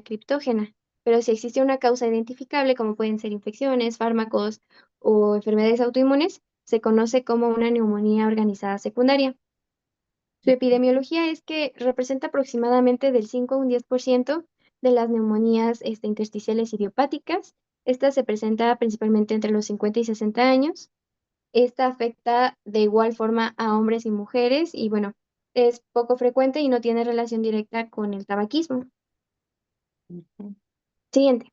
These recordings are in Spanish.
criptógena, pero si existe una causa identificable, como pueden ser infecciones, fármacos o enfermedades autoinmunes, se conoce como una neumonía organizada secundaria. Su epidemiología es que representa aproximadamente del 5 a un 10% de las neumonías intersticiales idiopáticas. Esta se presenta principalmente entre los 50 y 60 años. Esta afecta de igual forma a hombres y mujeres y bueno, es poco frecuente y no tiene relación directa con el tabaquismo. Ujú. Siguiente.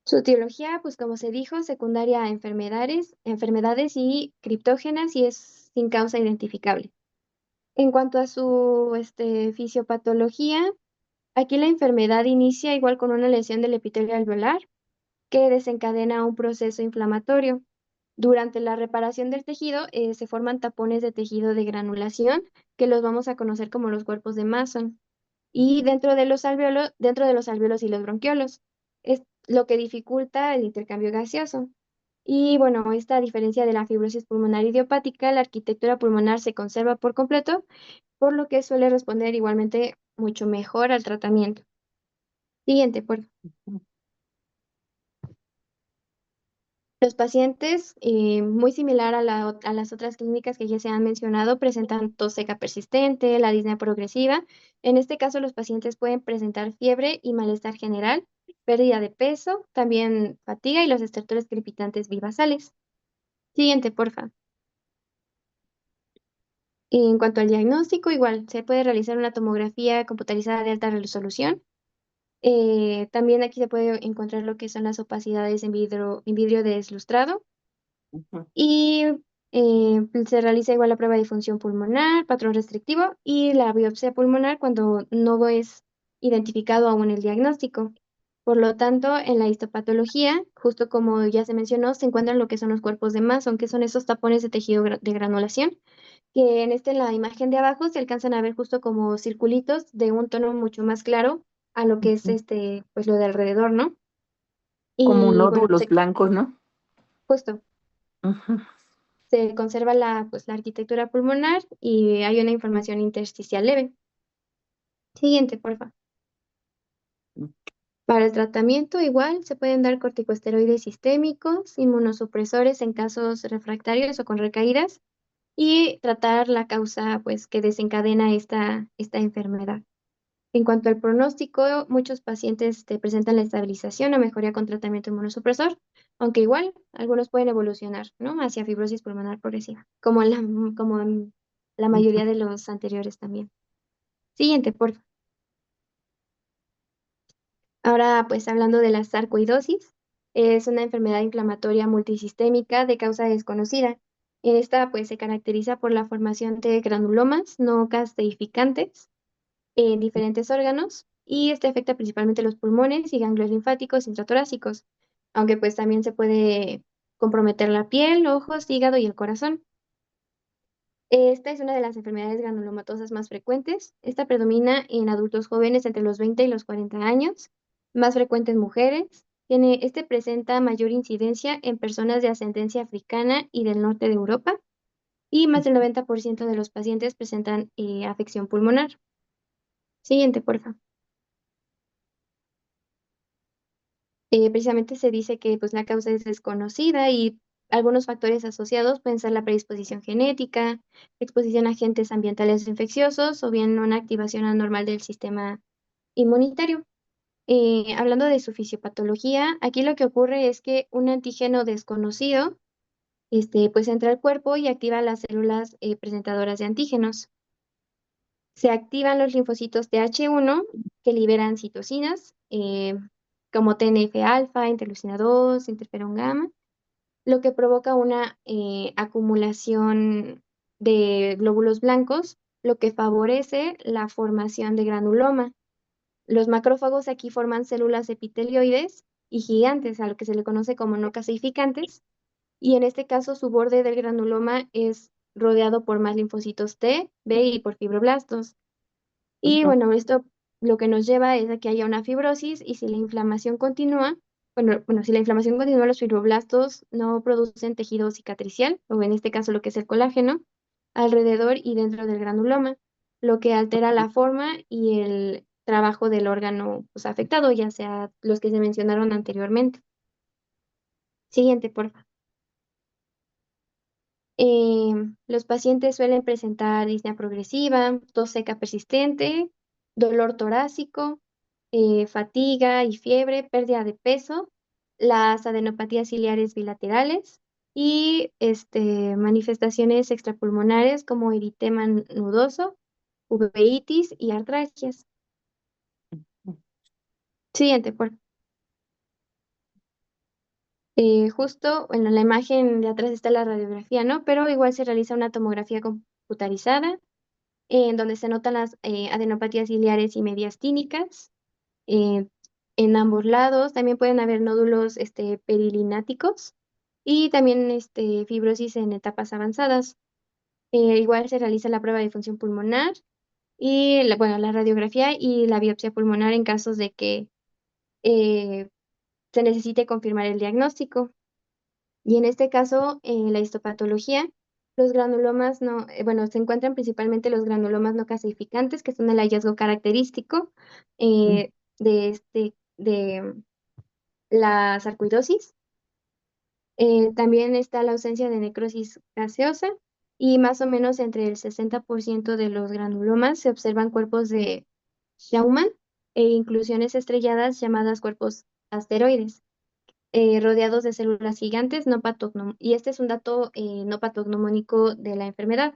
Su etiología, pues como se dijo, secundaria a enfermedades y criptógenas y es sin causa identificable. En cuanto a su fisiopatología, aquí la enfermedad inicia igual con una lesión del epitelio alveolar que desencadena un proceso inflamatorio. Durante la reparación del tejido se forman tapones de tejido de granulación que los vamos a conocer como los cuerpos de Mason y dentro de los alvéolos y los bronquiolos. Es lo que dificulta el intercambio gaseoso. Y bueno, esta a diferencia de la fibrosis pulmonar idiopática, la arquitectura pulmonar se conserva por completo, por lo que suele responder igualmente mucho mejor al tratamiento. Siguiente, por favor. Los pacientes, muy similar a, a las otras clínicas que ya se han mencionado, presentan tos seca persistente, la disnea progresiva. En este caso, los pacientes pueden presentar fiebre y malestar general, pérdida de peso, también fatiga y los estertores crepitantes bivasales. Siguiente, porfa. En cuanto al diagnóstico, igual se puede realizar una tomografía computarizada de alta resolución. También aquí se puede encontrar lo que son las opacidades en vidrio deslustrado. Ujú. Y se realiza igual la prueba de función pulmonar, patrón restrictivo y la biopsia pulmonar cuando no es identificado aún el diagnóstico. Por lo tanto, en la histopatología, justo como ya se mencionó, se encuentran lo que son los cuerpos de Mason, que son esos tapones de tejido de granulación, que en la imagen de abajo se alcanzan a ver justo como circulitos de un tono mucho más claro a lo que es Ujú. pues lo de alrededor, ¿no? Como Y bueno, nódulos blancos, ¿no? justo. Ujú. Se conserva pues, la arquitectura pulmonar y hay una información intersticial leve. Siguiente, por favor. Para el tratamiento, igual se pueden dar corticosteroides sistémicos, inmunosupresores en casos refractarios o con recaídas y tratar la causa pues, que desencadena esta enfermedad. En cuanto al pronóstico, muchos pacientes te presentan la estabilización o mejoría con tratamiento inmunosupresor, aunque igual algunos pueden evolucionar, ¿no? Hacia fibrosis pulmonar progresiva, como en la Ujú. mayoría de los anteriores también. Siguiente, por favor. Ahora, pues hablando de la sarcoidosis, es una enfermedad inflamatoria multisistémica de causa desconocida. Esta, pues, se caracteriza por la formación de granulomas no casteificantes en diferentes órganos y este afecta principalmente los pulmones y ganglios linfáticos intratorácicos, aunque pues también se puede comprometer la piel, ojos, hígado y el corazón. Esta es una de las enfermedades granulomatosas más frecuentes. Esta predomina en adultos jóvenes entre los 20 y los 40 años, más frecuente en mujeres. Este presenta mayor incidencia en personas de ascendencia africana y del norte de Europa y más del 90% de los pacientes presentan afección pulmonar. Siguiente, por favor. Precisamente se dice que pues, la causa es desconocida y algunos factores asociados pueden ser la predisposición genética, exposición a agentes ambientales infecciosos o bien una activación anormal del sistema inmunitario. Hablando de su fisiopatología, aquí lo que ocurre es que un antígeno desconocido pues entra al cuerpo y activa las células presentadoras de antígenos. Se activan los linfocitos TH1 que liberan citocinas como TNF-alfa, interleucina 2, interferón gamma, lo que provoca una acumulación de glóbulos blancos, lo que favorece la formación de granuloma. Los macrófagos aquí forman células epitelioides y gigantes, a lo que se le conoce como no caseificantes, y en este caso su borde del granuloma es rodeado por más linfocitos T, B y por fibroblastos. Y Ujú. bueno, esto lo que nos lleva es a que haya una fibrosis y si la inflamación continúa, si la inflamación continúa, los fibroblastos no producen tejido cicatricial, o en este caso lo que es el colágeno, alrededor y dentro del granuloma, lo que altera la forma y trabajo del órgano pues, afectado, ya sea los que se mencionaron anteriormente. Siguiente, por favor. Los pacientes suelen presentar disnea progresiva, tos seca persistente, dolor torácico, fatiga y fiebre, pérdida de peso, las adenopatías ciliares bilaterales y manifestaciones extrapulmonares como eritema nudoso, uveitis y artralgias. Siguiente, por justo, bueno, en la imagen de atrás está la radiografía, ¿no? Pero igual se realiza una tomografía computarizada en donde se notan las adenopatías ciliares y mediastínicas eh, en ambos lados. También pueden haber nódulos perilináticos y también fibrosis en etapas avanzadas. Igual se realiza la prueba de función pulmonar y bueno, la radiografía y la biopsia pulmonar en casos de que eh, se necesite confirmar el diagnóstico. Y en este caso, la histopatología, los granulomas no, bueno, se encuentran principalmente los granulomas no calcificantes, que son el hallazgo característico de la sarcoidosis. También está la ausencia de necrosis gaseosa y más o menos entre el 60% de los granulomas se observan cuerpos de Schaumann e inclusiones estrelladas llamadas cuerpos asteroides rodeados de células gigantes no y este es un dato no patognomónico de la enfermedad.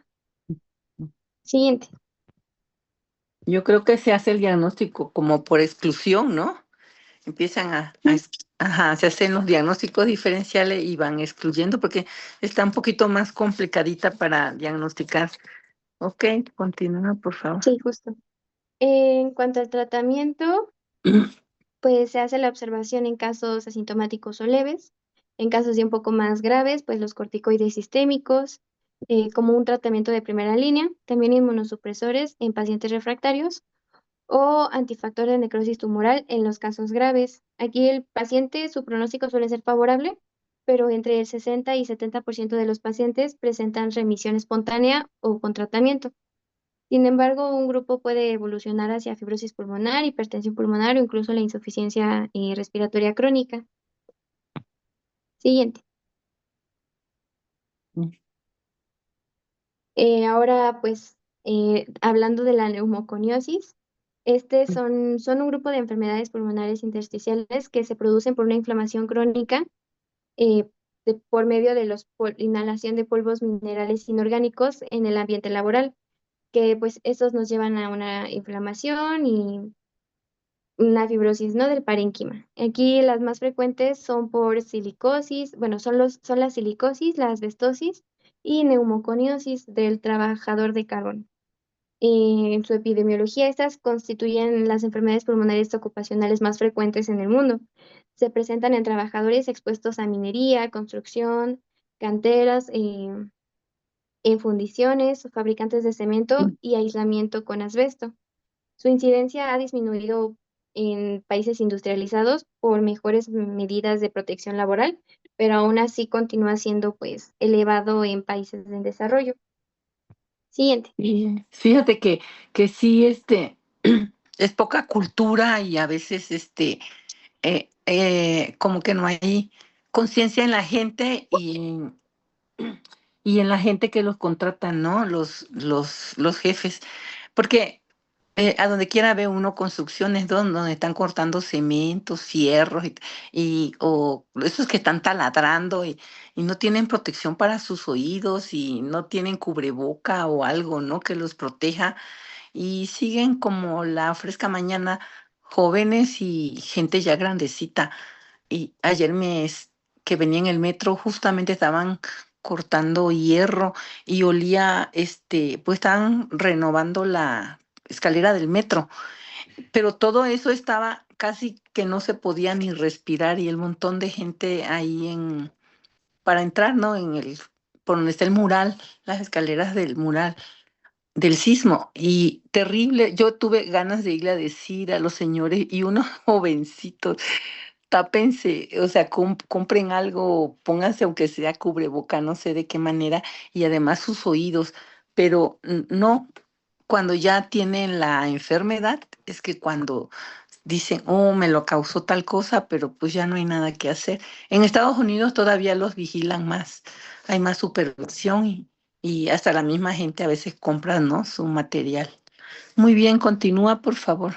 Siguiente. Yo creo que se hace el diagnóstico como por exclusión, ¿no? Empiezan Sí, ajá, se hacen los diagnósticos diferenciales y van excluyendo porque está un poquito más complicadita para diagnosticar. Ok, continúa, por favor. sí, justo. En cuanto al tratamiento, pues se hace la observación en casos asintomáticos o leves. En casos de un poco más graves, pues los corticoides sistémicos, como un tratamiento de primera línea, también inmunosupresores en pacientes refractarios o antifactor de necrosis tumoral en los casos graves. Aquí el paciente, su pronóstico suele ser favorable, pero entre el 60 y 70% de los pacientes presentan remisión espontánea o con tratamiento. Sin embargo, un grupo puede evolucionar hacia fibrosis pulmonar, hipertensión pulmonar o incluso la insuficiencia respiratoria crónica. Siguiente. Ahora, pues, hablando de la neumoconiosis, son un grupo de enfermedades pulmonares intersticiales que se producen por una inflamación crónica eh, por medio de la inhalación de polvos minerales inorgánicos en el ambiente laboral, que pues estos nos llevan a una inflamación y una fibrosis, ¿no? Del parénquima. Aquí las más frecuentes son por silicosis, bueno, son la silicosis, la asbestosis y neumoconiosis del trabajador de carbón. En su epidemiología, estas constituyen las enfermedades pulmonares ocupacionales más frecuentes en el mundo. Se presentan en trabajadores expuestos a minería, construcción, canteras, en fundiciones, fabricantes de cemento y aislamiento con asbesto. Su incidencia ha disminuido en países industrializados por mejores medidas de protección laboral, pero aún así continúa siendo pues elevado en países en desarrollo. Siguiente. Y fíjate que sí, es poca cultura y a veces, como que no hay conciencia en la gente y en la gente que los contrata, ¿no? Los jefes. Porque a donde quiera ve uno construcciones donde están cortando cementos, fierros o esos que están taladrando y no tienen protección para sus oídos y no tienen cubreboca o algo, ¿no? Que los proteja y siguen como la fresca mañana jóvenes y gente ya grandecita. Y ayer que venía en el metro, justamente estaban cortando hierro y olía, pues estaban renovando la escalera del metro, pero todo eso estaba casi que no se podía ni respirar y el montón de gente ahí para entrar, ¿no? Por donde está el mural, las escaleras del mural del sismo y terrible. Yo tuve ganas de irle a decir a los señores y unos jovencitos, tápense, o sea, compren algo, pónganse aunque sea cubreboca, no sé de qué manera, y además sus oídos, pero no, cuando ya tienen la enfermedad, es que cuando dicen, oh, me lo causó tal cosa, pero pues ya no hay nada que hacer. En Estados Unidos todavía los vigilan más, hay más supervisión y hasta la misma gente a veces compra, ¿no? Su material. Muy bien, continúa, por favor.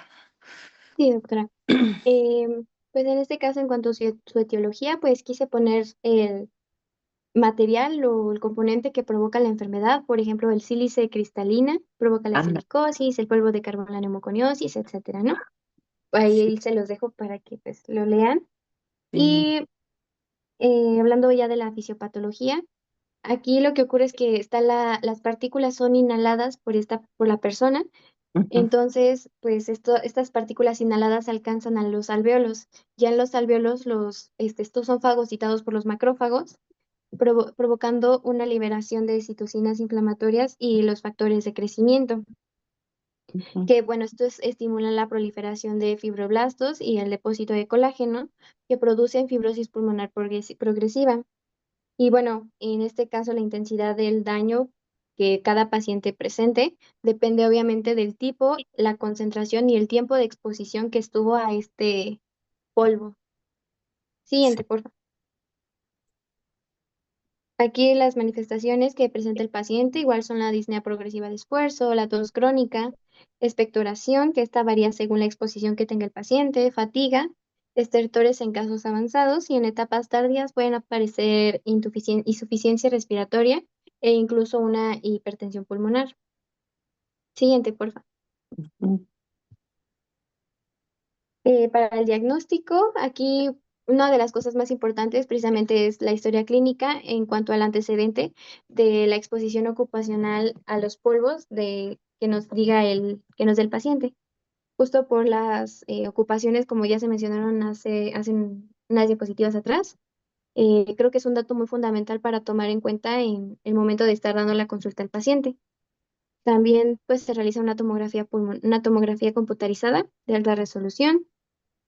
Sí, doctora. Pues en este caso, en cuanto a su etiología, pues quise poner el material o el componente que provoca la enfermedad, por ejemplo, el sílice cristalina provoca la Anda, silicosis, el polvo de carbón la neumoconiosis, etcétera, ¿no? sí, Ahí se los dejo para que pues lo lean. sí. Y hablando ya de la fisiopatología, aquí lo que ocurre es que las partículas son inhaladas por la persona. Ujú, Entonces, pues estas partículas inhaladas alcanzan a los alvéolos. Ya en los alvéolos, estos son fagocitados por los macrófagos, provocando una liberación de citocinas inflamatorias y los factores de crecimiento, ujú, que bueno, estos estimulan la proliferación de fibroblastos y el depósito de colágeno, que producen fibrosis pulmonar progresiva. Y bueno, en este caso la intensidad del daño que cada paciente presente depende obviamente del tipo, la concentración y el tiempo de exposición que estuvo a este polvo. sí, Siguiente, por favor. Aquí las manifestaciones que presenta el paciente igual son la disnea progresiva de esfuerzo, la tos crónica, expectoración, que esta varía según la exposición que tenga el paciente, fatiga, estertores en casos avanzados y en etapas tardías pueden aparecer insuficiencia respiratoria e incluso una hipertensión pulmonar. Siguiente, por favor. ujú, Para el diagnóstico, aquí una de las cosas más importantes precisamente es la historia clínica en cuanto al antecedente de la exposición ocupacional a los polvos que nos diga que nos dé el paciente. Justo por las ocupaciones, como ya se mencionaron hace unas diapositivas atrás, creo que es un dato muy fundamental para tomar en cuenta en el momento de estar dando la consulta al paciente. También pues se realiza una tomografía computarizada de alta resolución.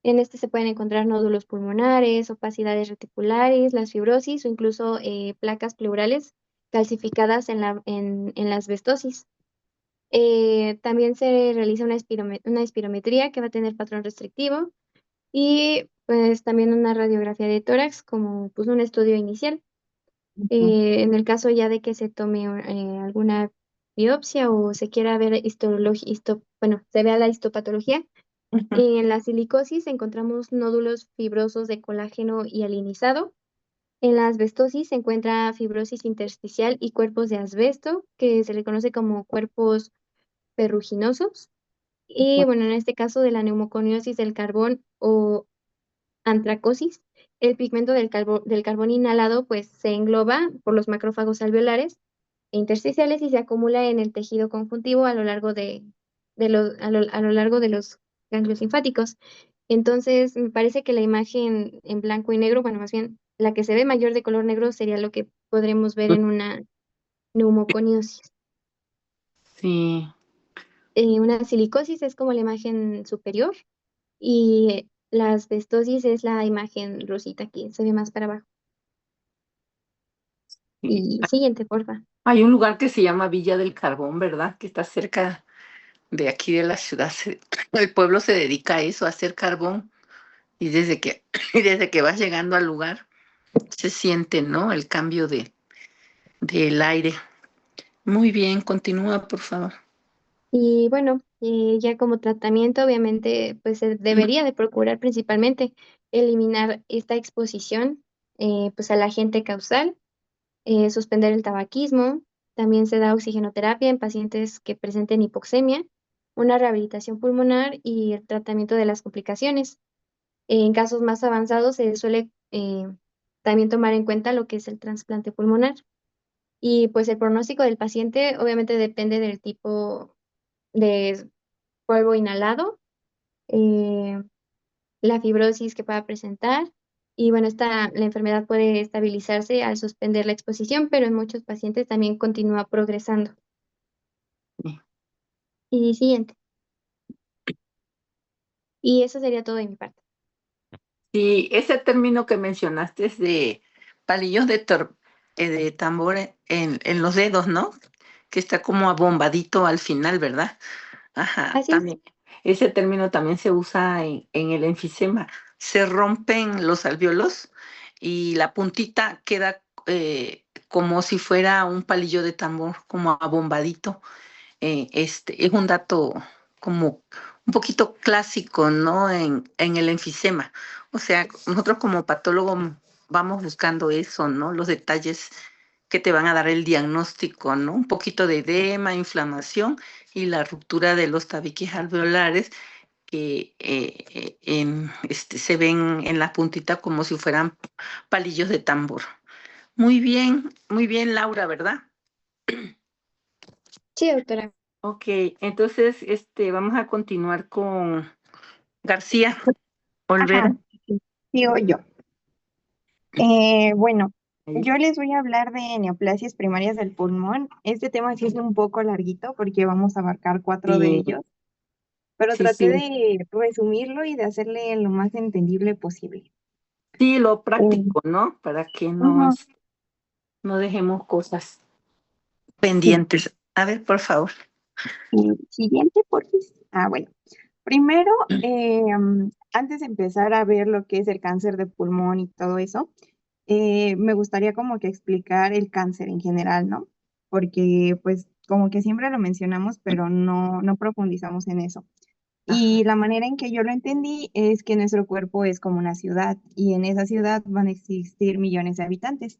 En este se pueden encontrar nódulos pulmonares, opacidades reticulares, las fibrosis o incluso placas pleurales calcificadas en la asbestosis. También se realiza una espirometría que va a tener patrón restrictivo y pues también una radiografía de tórax como pues un estudio inicial. ujú, En el caso ya de que se tome alguna biopsia o se quiera ver bueno, se vea la histopatología, ujú, en la silicosis encontramos nódulos fibrosos de colágeno y alinizado. En la asbestosis se encuentra fibrosis intersticial y cuerpos de asbesto, que se le conoce como cuerpos ferruginosos. Y bueno, en este caso de la neumoconiosis del carbón o antracosis, el pigmento del carbón inhalado pues se engloba por los macrófagos alveolares e intersticiales y se acumula en el tejido conjuntivo a lo largo a lo largo de los ganglios linfáticos. Entonces, me parece que la imagen en blanco y negro, bueno, más bien la que se ve mayor de color negro sería lo que podremos ver en una neumoconiosis. sí, Una silicosis es como la imagen superior y la asbestosis es la imagen rosita que se ve más para abajo. sí. Y siguiente, porfa. Hay un lugar que se llama Villa del Carbón, ¿verdad? Que está cerca de aquí de la ciudad. El pueblo se dedica a eso, a hacer carbón. Y desde que, y desde que vas llegando al lugar, se siente, ¿no? El cambio del aire. Muy bien, continúa, por favor. Y bueno, ya como tratamiento, obviamente, pues se debería de procurar principalmente eliminar esta exposición pues al agente causal, suspender el tabaquismo, también se da oxigenoterapia en pacientes que presenten hipoxemia, una rehabilitación pulmonar y el tratamiento de las complicaciones. En casos más avanzados se suele también tomar en cuenta lo que es el trasplante pulmonar. Y pues el pronóstico del paciente obviamente depende del tipo de polvo inhalado, eh, la fibrosis que pueda presentar. Y bueno, la enfermedad puede estabilizarse al suspender la exposición, pero en muchos pacientes también continúa progresando. Y siguiente. Y eso sería todo de mi parte. Y ese término que mencionaste es de palillos de tambor en los dedos, ¿no? que está como abombadito al final, ¿verdad? Ajá, Así es. también. Ese término también se usa en el enfisema. Se rompen los alvéolos y la puntita queda como si fuera un palillo de tambor, como abombadito. Es un dato como un poquito clásico, ¿no? En el enfisema. O sea, nosotros como patólogo vamos buscando eso, ¿no? Los detalles que te van a dar el diagnóstico, ¿no? Un poquito de edema, inflamación y la ruptura de los tabiques alveolares que se ven en la puntita como si fueran palillos de tambor. Muy bien, Laura, ¿verdad? Sí, doctora. Ok, entonces vamos a continuar con García Ajá, Olvera. sí, sigo yo. Bueno, yo les voy a hablar de neoplasias primarias del pulmón. Este tema sí es un poco larguito porque vamos a abarcar 4 de Sí, ellos, pero sí, traté sí. de resumirlo y de hacerle lo más entendible posible. Sí, lo Eh, práctico, ¿no? Para que no, ujú, no dejemos cosas sí. pendientes. A ver, por favor. Siguiente, por favor. Bueno. Primero, antes de empezar a ver lo que es el cáncer de pulmón y todo eso, me gustaría como que explicar el cáncer en general, ¿no? Porque pues como que siempre lo mencionamos, pero no profundizamos en eso. Ajá. Y la manera en que yo lo entendí es que nuestro cuerpo es como una ciudad y en esa ciudad van a existir millones de habitantes,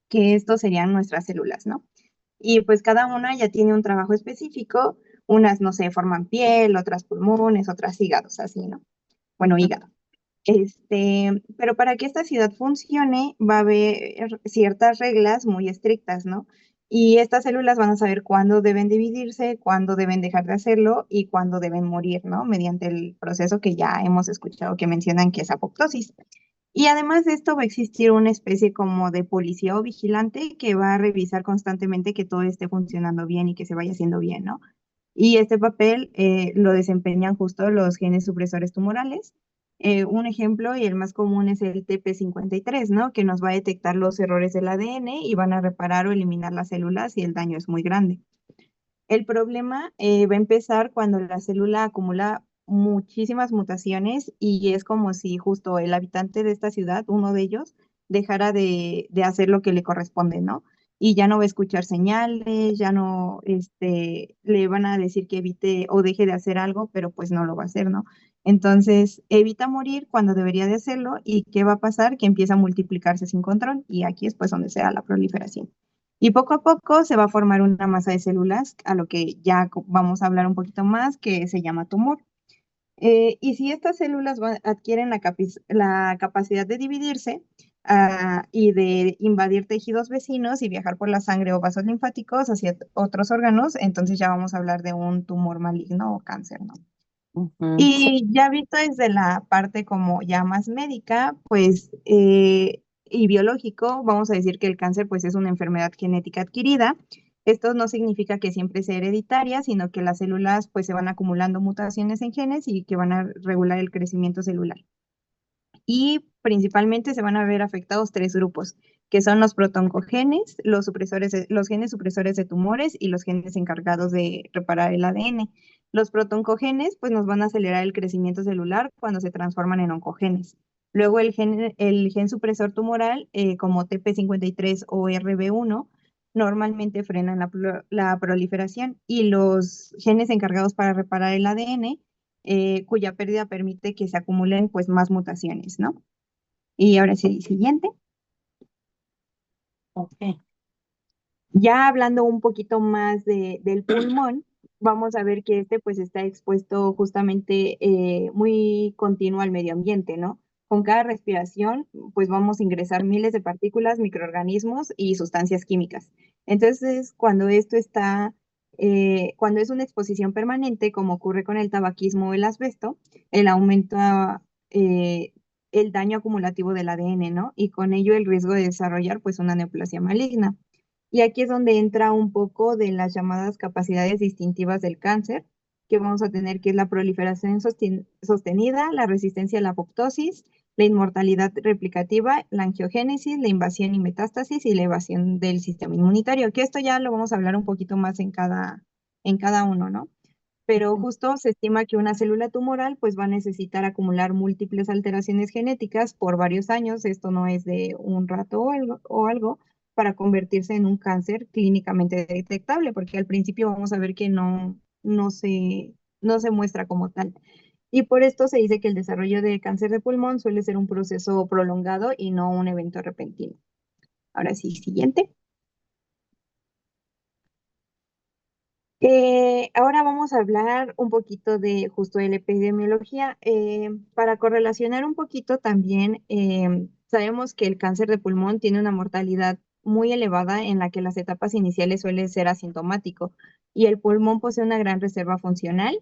que estos serían nuestras células, ¿no? Y pues cada una ya tiene un trabajo específico, unas, no sé, forman piel, otras pulmones, otras hígados, así, ¿no? Bueno, hígado. Pero para que esta ciudad funcione va a haber ciertas reglas muy estrictas, ¿no? Y estas células van a saber cuándo deben dividirse, cuándo deben dejar de hacerlo y cuándo deben morir, ¿no? Mediante el proceso que ya hemos escuchado que mencionan que es apoptosis. Y además de esto va a existir una especie como de policía o vigilante que va a revisar constantemente que todo esté funcionando bien y que se vaya haciendo bien, ¿no? Y este papel lo desempeñan justo los genes supresores tumorales. Un ejemplo y el más común es el TP53, ¿no? Que nos va a detectar los errores del ADN y van a reparar o eliminar las células si el daño es muy grande. El problema va a empezar cuando la célula acumula muchísimas mutaciones y es como si justo el habitante de esta ciudad, uno de ellos, dejara de hacer lo que le corresponde, ¿no? Y ya no va a escuchar señales, ya no, le van a decir que evite o deje de hacer algo, pero pues no lo va a hacer, ¿no? Entonces, evita morir cuando debería de hacerlo y ¿qué va a pasar? Que empieza a multiplicarse sin control y aquí es pues donde se da la proliferación. Y poco a poco se va a formar una masa de células, a lo que ya vamos a hablar un poquito más, que se llama tumor. Y si estas células adquieren la capacidad de dividirse y de invadir tejidos vecinos y viajar por la sangre o vasos linfáticos hacia otros órganos, entonces ya vamos a hablar de un tumor maligno o cáncer, ¿no? Ujú, sí. Y ya visto desde la parte como ya más médica, pues, y biológico, vamos a decir que el cáncer pues es una enfermedad genética adquirida. Esto no significa que siempre sea hereditaria, sino que las células pues se van acumulando mutaciones en genes y que van a regular el crecimiento celular. Y principalmente se van a ver afectados 3 grupos, que son los protoncogenes, los genes supresores de tumores y los genes encargados de reparar el ADN. Los protoncogenes pues nos van a acelerar el crecimiento celular cuando se transforman en oncogenes. Luego el gen supresor tumoral, como TP53 o RB1, normalmente frenan la proliferación y los genes encargados para reparar el ADN, cuya pérdida permite que se acumulen pues más mutaciones, ¿no? Y ahora sí, siguiente. Ok. Ya hablando un poquito más del pulmón, vamos a ver que este pues está expuesto justamente muy continuo al medio ambiente, ¿no? Con cada respiración pues vamos a ingresar miles de partículas, microorganismos y sustancias químicas. Entonces, cuando es una exposición permanente, como ocurre con el tabaquismo o el asbesto, el aumenta el daño acumulativo del ADN, ¿no? Y con ello el riesgo de desarrollar pues una neoplasia maligna. Y aquí es donde entra un poco de las llamadas capacidades distintivas del cáncer, que vamos a tener, que es la proliferación sostenida, la resistencia a la apoptosis, la inmortalidad replicativa, la angiogénesis, la invasión y metástasis y la evasión del sistema inmunitario, que esto ya lo vamos a hablar un poquito más en cada uno, ¿no? Pero justo se estima que una célula tumoral pues va a necesitar acumular múltiples alteraciones genéticas por varios años, esto no es de un rato o algo, para convertirse en un cáncer clínicamente detectable, porque al principio vamos a ver que no se muestra como tal. Y por esto se dice que el desarrollo de cáncer de pulmón suele ser un proceso prolongado y no un evento repentino. Ahora sí, siguiente. Ahora vamos a hablar un poquito de justo de la epidemiología. Para correlacionar un poquito también, sabemos que el cáncer de pulmón tiene una mortalidad muy elevada en la que las etapas iniciales suele ser asintomático y el pulmón posee una gran reserva funcional.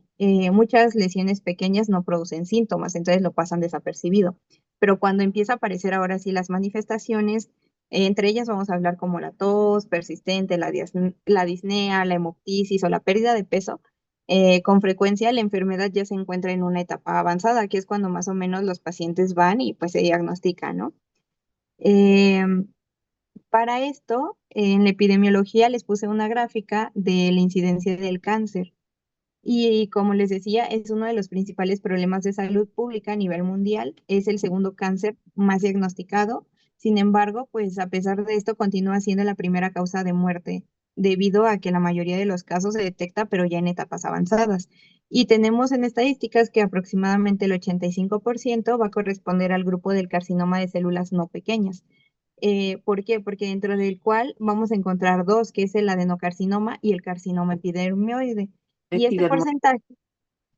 Muchas lesiones pequeñas no producen síntomas, entonces lo pasan desapercibido. Pero cuando empieza a aparecer ahora sí las manifestaciones, entre ellas vamos a hablar como la tos persistente, la disnea, la hemoptisis o la pérdida de peso. Con frecuencia la enfermedad ya se encuentra en una etapa avanzada, que es cuando más o menos los pacientes van y pues se diagnostican, ¿no? Em, para esto, en la epidemiología les puse una gráfica de la incidencia del cáncer. Y como les decía, es uno de los principales problemas de salud pública a nivel mundial. Es el segundo cáncer más diagnosticado. Sin embargo, pues a pesar de esto, continúa siendo la primera causa de muerte, debido a que la mayoría de los casos se detecta, pero ya en etapas avanzadas. Y tenemos en estadísticas que aproximadamente el 85% va a corresponder al grupo del carcinoma de células no pequeñas. ¿Por qué? Porque dentro del cual vamos a encontrar dos, que es el adenocarcinoma y el carcinoma epidermoide. Y Epidermo.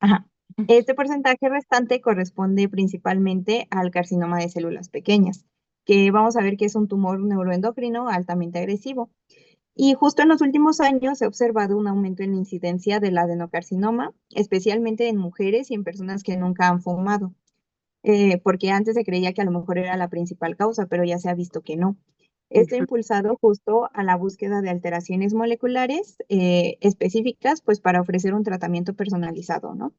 ajá, este porcentaje restante corresponde principalmente al carcinoma de células pequeñas, que vamos a ver que es un tumor neuroendocrino altamente agresivo. Y justo en los últimos años se ha observado un aumento en la incidencia del adenocarcinoma, especialmente en mujeres y en personas que nunca han fumado, porque antes se creía que a lo mejor era la principal causa, pero ya se ha visto que no. Esto ha impulsado justo a la búsqueda de alteraciones moleculares específicas, pues para ofrecer un tratamiento personalizado, ¿no?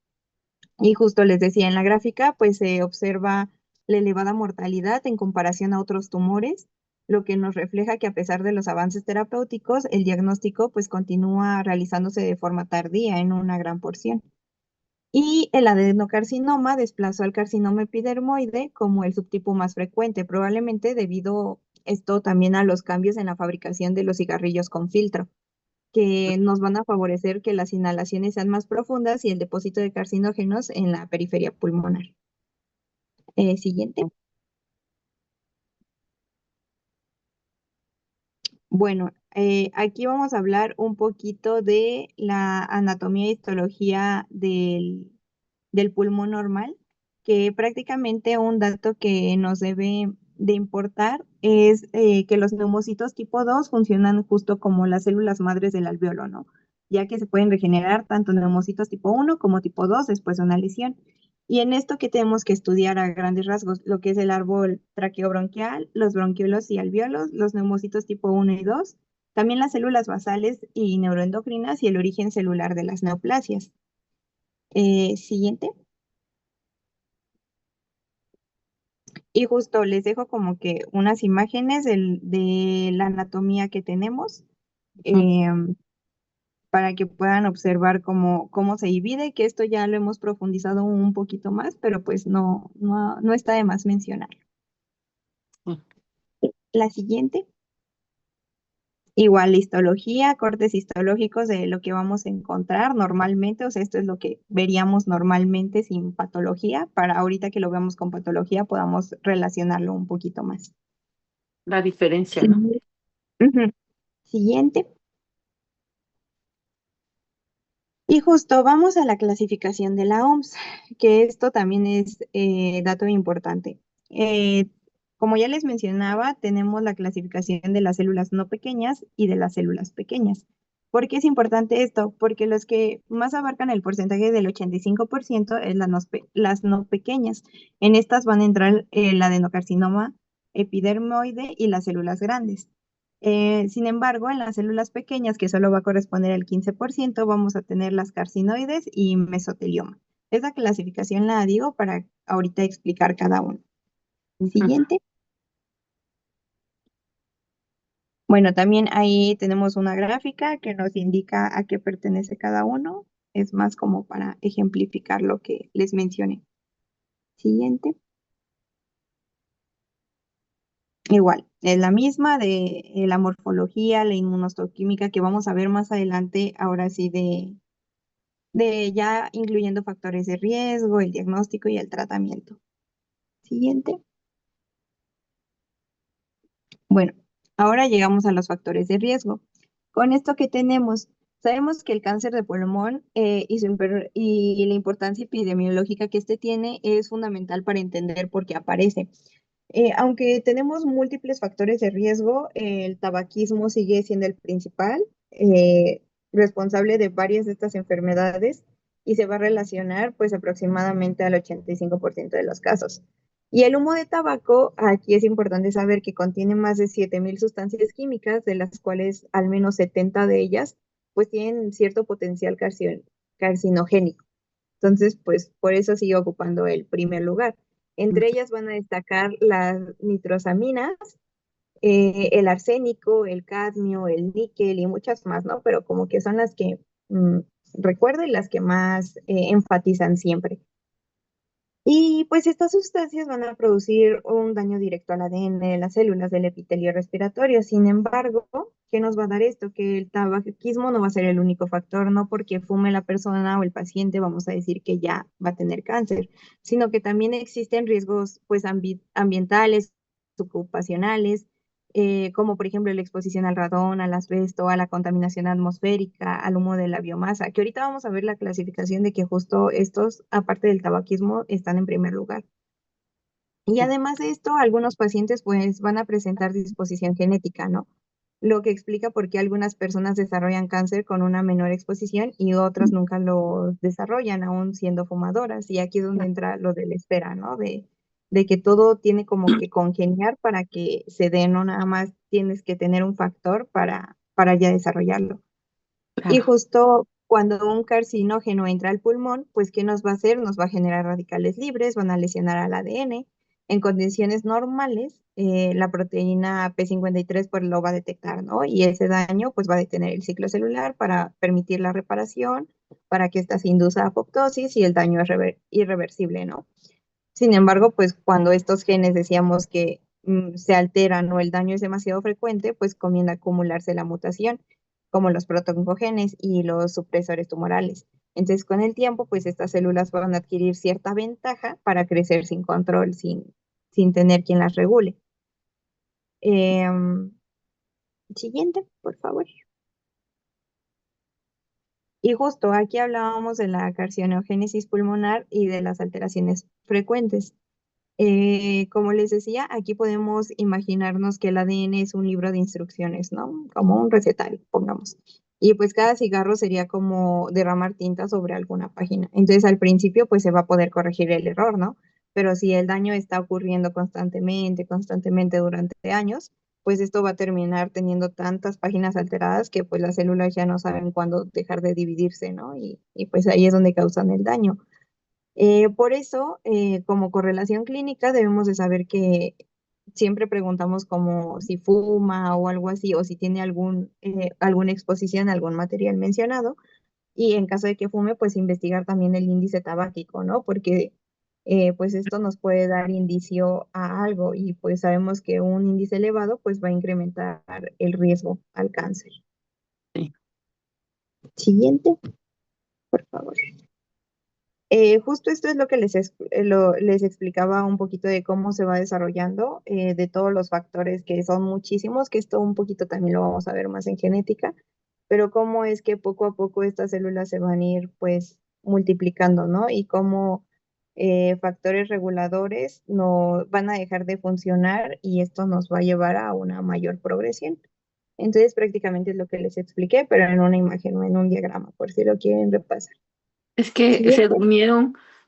Y justo les decía en la gráfica, pues se observa la elevada mortalidad en comparación a otros tumores, lo que nos refleja que a pesar de los avances terapéuticos, el diagnóstico pues continúa realizándose de forma tardía en una gran porción. Y el adenocarcinoma desplazó al carcinoma epidermoide como el subtipo más frecuente, probablemente debido esto también a los cambios en la fabricación de los cigarrillos con filtro, que nos van a favorecer que las inhalaciones sean más profundas y el depósito de carcinógenos en la periferia pulmonar. Siguiente. Bueno, aquí vamos a hablar un poquito de la anatomía y histología del pulmón normal, que prácticamente un dato que nos debe de importar es que los neumocitos tipo 2 funcionan justo como las células madres del alveolo, ¿no? Ya que se pueden regenerar tanto neumocitos tipo 1 como tipo 2 después de una lesión. Y en esto que tenemos que estudiar a grandes rasgos, lo que es el árbol traqueobronquial, los bronquiolos y alvéolos, los neumocitos tipo 1 y 2, también las células basales y neuroendocrinas y el origen celular de las neoplasias. Siguiente. Y justo les dejo como que unas imágenes de la anatomía que tenemos para que puedan observar cómo se divide, que esto ya lo hemos profundizado un poquito más, pero pues no está de más mencionar. La siguiente. Igual histología, cortes histológicos de lo que vamos a encontrar normalmente, o sea, esto es lo que veríamos normalmente sin patología, para ahorita que lo veamos con patología podamos relacionarlo un poquito más. La diferencia, ¿no? Ujú. Siguiente. Y justo vamos a la clasificación de la OMS, que esto también es dato importante. Como ya les mencionaba, tenemos la clasificación de las células no pequeñas y de las células pequeñas. ¿Por qué es importante esto? Porque los que más abarcan el porcentaje del 85% es las no pequeñas. En estas van a entrar el adenocarcinoma epidermoide y las células grandes. Sin embargo, en las células pequeñas, que solo va a corresponder al 15%, vamos a tener las carcinoides y mesotelioma. Esa clasificación la digo para ahorita explicar cada uno. Siguiente. Bueno, también ahí tenemos una gráfica que nos indica a qué pertenece cada uno. Es más como para ejemplificar lo que les mencioné. Siguiente. Igual, es la misma de la morfología, la inmunohistoquímica que vamos a ver más adelante, ahora sí de ya incluyendo factores de riesgo, el diagnóstico y el tratamiento. Siguiente. Bueno, ahora llegamos a los factores de riesgo. Con esto que tenemos, sabemos que el cáncer de pulmón y la importancia epidemiológica que este tiene es fundamental para entender por qué aparece. Aunque tenemos múltiples factores de riesgo, el tabaquismo sigue siendo el principal, responsable de varias de estas enfermedades y se va a relacionar pues aproximadamente al 85% de los casos. Y el humo de tabaco, aquí es importante saber que contiene más de 7.000 sustancias químicas, de las cuales al menos 70 de ellas pues tienen cierto potencial carcinogénico. Entonces, pues por eso sigue ocupando el primer lugar. Entre ellas van a destacar las nitrosaminas, el arsénico, el cadmio, el níquel y muchas más, ¿no? Pero como que son las que recuerdo y las que más enfatizan siempre. Y pues estas sustancias van a producir un daño directo al ADN de las células del epitelio respiratorio. Sin embargo, ¿qué nos va a dar esto? Que el tabaquismo no va a ser el único factor, no porque fume la persona o el paciente vamos a decir que ya va a tener cáncer, sino que también existen riesgos pues ambientales, ocupacionales, como por ejemplo la exposición al radón, al asbesto, a la contaminación atmosférica, al humo de la biomasa, que ahorita vamos a ver la clasificación de que justo estos, aparte del tabaquismo, están en primer lugar. Y además de esto, algunos pacientes pues van a presentar disposición genética, ¿no? Lo que explica por qué algunas personas desarrollan cáncer con una menor exposición y otras nunca lo desarrollan, aún siendo fumadoras. Y aquí es donde entra lo de la espera, ¿no? De que todo tiene como que congeniar para que se dé, no nada más tienes que tener un factor para ya desarrollarlo. Y Claro. justo cuando un carcinógeno entra al pulmón, pues ¿qué nos va a hacer? Nos va a generar radicales libres, van a lesionar al ADN. En condiciones normales, la proteína P53 pues lo va a detectar, ¿no? Y ese daño pues va a detener el ciclo celular para permitir la reparación, para que ésta se induza apoptosis y el daño es irreversible, ¿no? Sin embargo, pues cuando estos genes decíamos que se alteran o el daño es demasiado frecuente, pues comienza a acumularse la mutación, como los protoncogenes y los supresores tumorales. Entonces, con el tiempo, pues estas células van a adquirir cierta ventaja para crecer sin control, sin tener quien las regule. Em, Siguiente, por favor. Y justo aquí hablábamos de la carcinogénesis pulmonar y de las alteraciones frecuentes. Como les decía, aquí podemos imaginarnos que el ADN es un libro de instrucciones, ¿no? Como un recetario, pongamos. Y pues cada cigarro sería como derramar tinta sobre alguna página. Entonces al principio pues se va a poder corregir el error, ¿no? Pero si el daño está ocurriendo constantemente durante años, pues esto va a terminar teniendo tantas páginas alteradas que pues las células ya no saben cuándo dejar de dividirse, ¿no? Y pues ahí es donde causan el daño. Por eso, como correlación clínica, debemos de saber que siempre preguntamos como si fuma o algo así, o si tiene alguna exposición a algún material mencionado, y en caso de que fume, pues investigar también el índice tabáquico, ¿no? Porque pues esto nos puede dar indicio a algo, y pues sabemos que un índice elevado pues va a incrementar el riesgo al cáncer. Sí. Siguiente, por favor. Justo esto es lo que les explicaba un poquito de cómo se va desarrollando, de todos los factores que son muchísimos, que esto un poquito también lo vamos a ver más en genética, pero cómo es que poco a poco estas células se van a ir pues multiplicando, ¿no? Y cómo factores reguladores no van a dejar de funcionar y esto nos va a llevar a una mayor progresión. Entonces prácticamente es lo que les expliqué, pero en una imagen o en un diagrama, por si lo quieren repasar. Es que Siguiente.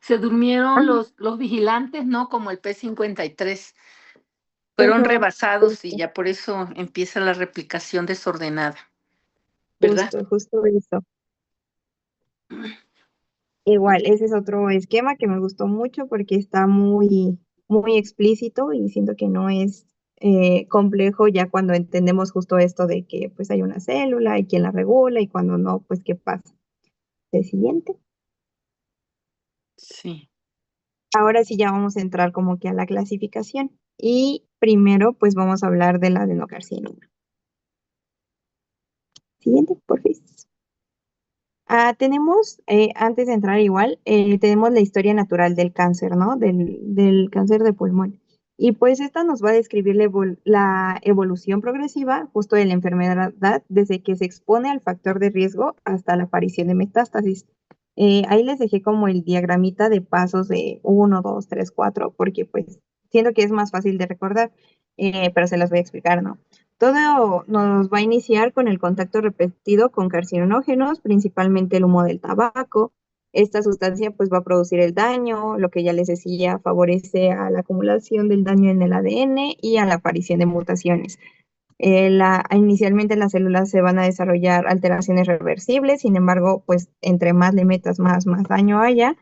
se durmieron Ah, los vigilantes, ¿no? Como el P53. Fueron ujú. rebasados y Justo, ya por eso empieza la replicación desordenada, ¿verdad? justo eso. Igual, ese es otro esquema que me gustó mucho porque está muy, muy explícito y siento que no es complejo ya cuando entendemos justo esto de que pues hay una célula y quién la regula y cuando no, pues qué pasa. El siguiente. Sí. Ahora sí ya vamos a entrar como que a la clasificación y primero pues vamos a hablar del adenocarcinoma. Siguiente, por favor. Tenemos, antes de entrar igual, tenemos la historia natural del cáncer, ¿no? Del cáncer de pulmón. Y pues esta nos va a describir la evolución progresiva justo de la enfermedad desde que se expone al factor de riesgo hasta la aparición de metástasis. Ahí les dejé como el diagramita de pasos de 1, 2, 3, 4, porque pues siento que es más fácil de recordar, pero se las voy a explicar, ¿no? Todo nos va a iniciar con el contacto repetido con carcinógenos, principalmente el humo del tabaco. Esta sustancia pues va a producir el daño, lo que ya les decía, favorece a la acumulación del daño en el ADN y a la aparición de mutaciones. Inicialmente las células se van a desarrollar alteraciones reversibles, sin embargo, pues entre más le metas, más daño haya,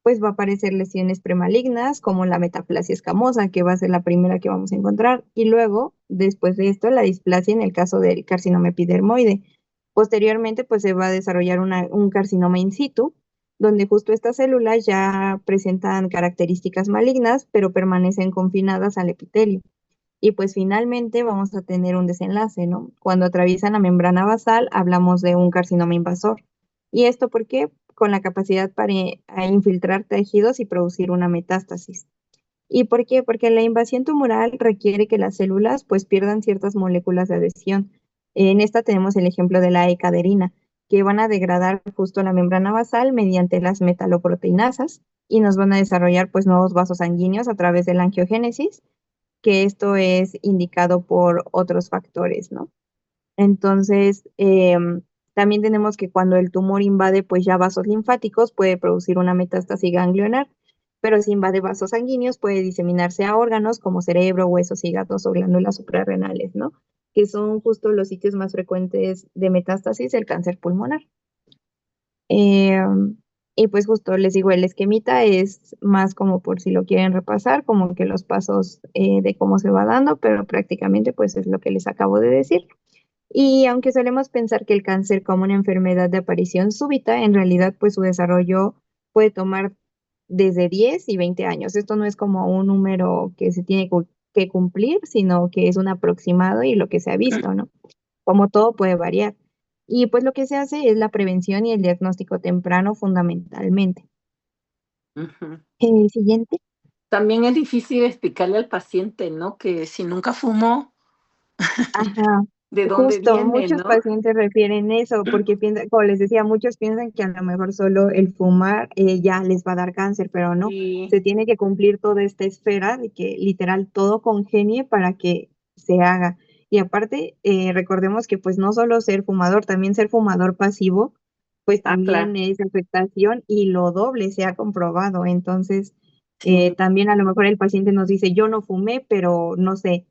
pues va a aparecer lesiones premalignas como la metaplasia escamosa, que va a ser la primera que vamos a encontrar, y luego, después de esto, la displasia en el caso del carcinoma epidermoide. Posteriormente, pues se va a desarrollar un carcinoma in situ, donde justo estas células ya presentan características malignas, pero permanecen confinadas al epitelio. Y pues finalmente vamos a tener un desenlace, ¿no? Cuando atraviesan la membrana basal, hablamos de un carcinoma invasor. ¿Y esto por qué? Con la capacidad para infiltrar tejidos y producir una metástasis. ¿Y por qué? Porque la invasión tumoral requiere que las células pues pierdan ciertas moléculas de adhesión. En esta tenemos el ejemplo de la ecaderina, que van a degradar justo la membrana basal mediante las metaloproteinasas y nos van a desarrollar pues nuevos vasos sanguíneos a través de la angiogénesis, que esto es indicado por otros factores, ¿no? Entonces, también tenemos que cuando el tumor invade pues ya vasos linfáticos puede producir una metástasis ganglionar, pero si invade vasos sanguíneos puede diseminarse a órganos como cerebro, huesos, hígados o glándulas suprarrenales, ¿no? Que son justo los sitios más frecuentes de metástasis del cáncer pulmonar. Eh, y pues justo les digo, el esquemita es más como por si lo quieren repasar, como que los pasos de cómo se va dando, pero prácticamente pues es lo que les acabo de decir. Y aunque solemos pensar que el cáncer como una enfermedad de aparición súbita, en realidad pues su desarrollo puede tomar desde 10 y 20 años. Esto no es como un número que se tiene que cumplir, sino que es un aproximado y lo que se ha visto, ¿no? Como todo puede variar. Y pues lo que se hace es la prevención y el diagnóstico temprano fundamentalmente. Ujú. El siguiente. También es difícil explicarle al paciente, ¿no? Que si nunca fumó, Ajá, ¿de dónde justo, viene, muchos no? pacientes refieren eso porque piensan, como les decía, muchos piensan que a lo mejor solo el fumar ya les va a dar cáncer, pero no, Y se tiene que cumplir toda esta esfera de que literal todo congenie para que se haga. Y aparte, recordemos que pues no solo ser fumador, también ser fumador pasivo, pues claro, también es afectación y lo doble se ha comprobado. Entonces, sí, también a lo mejor el paciente nos dice, yo no fumé, pero no sé,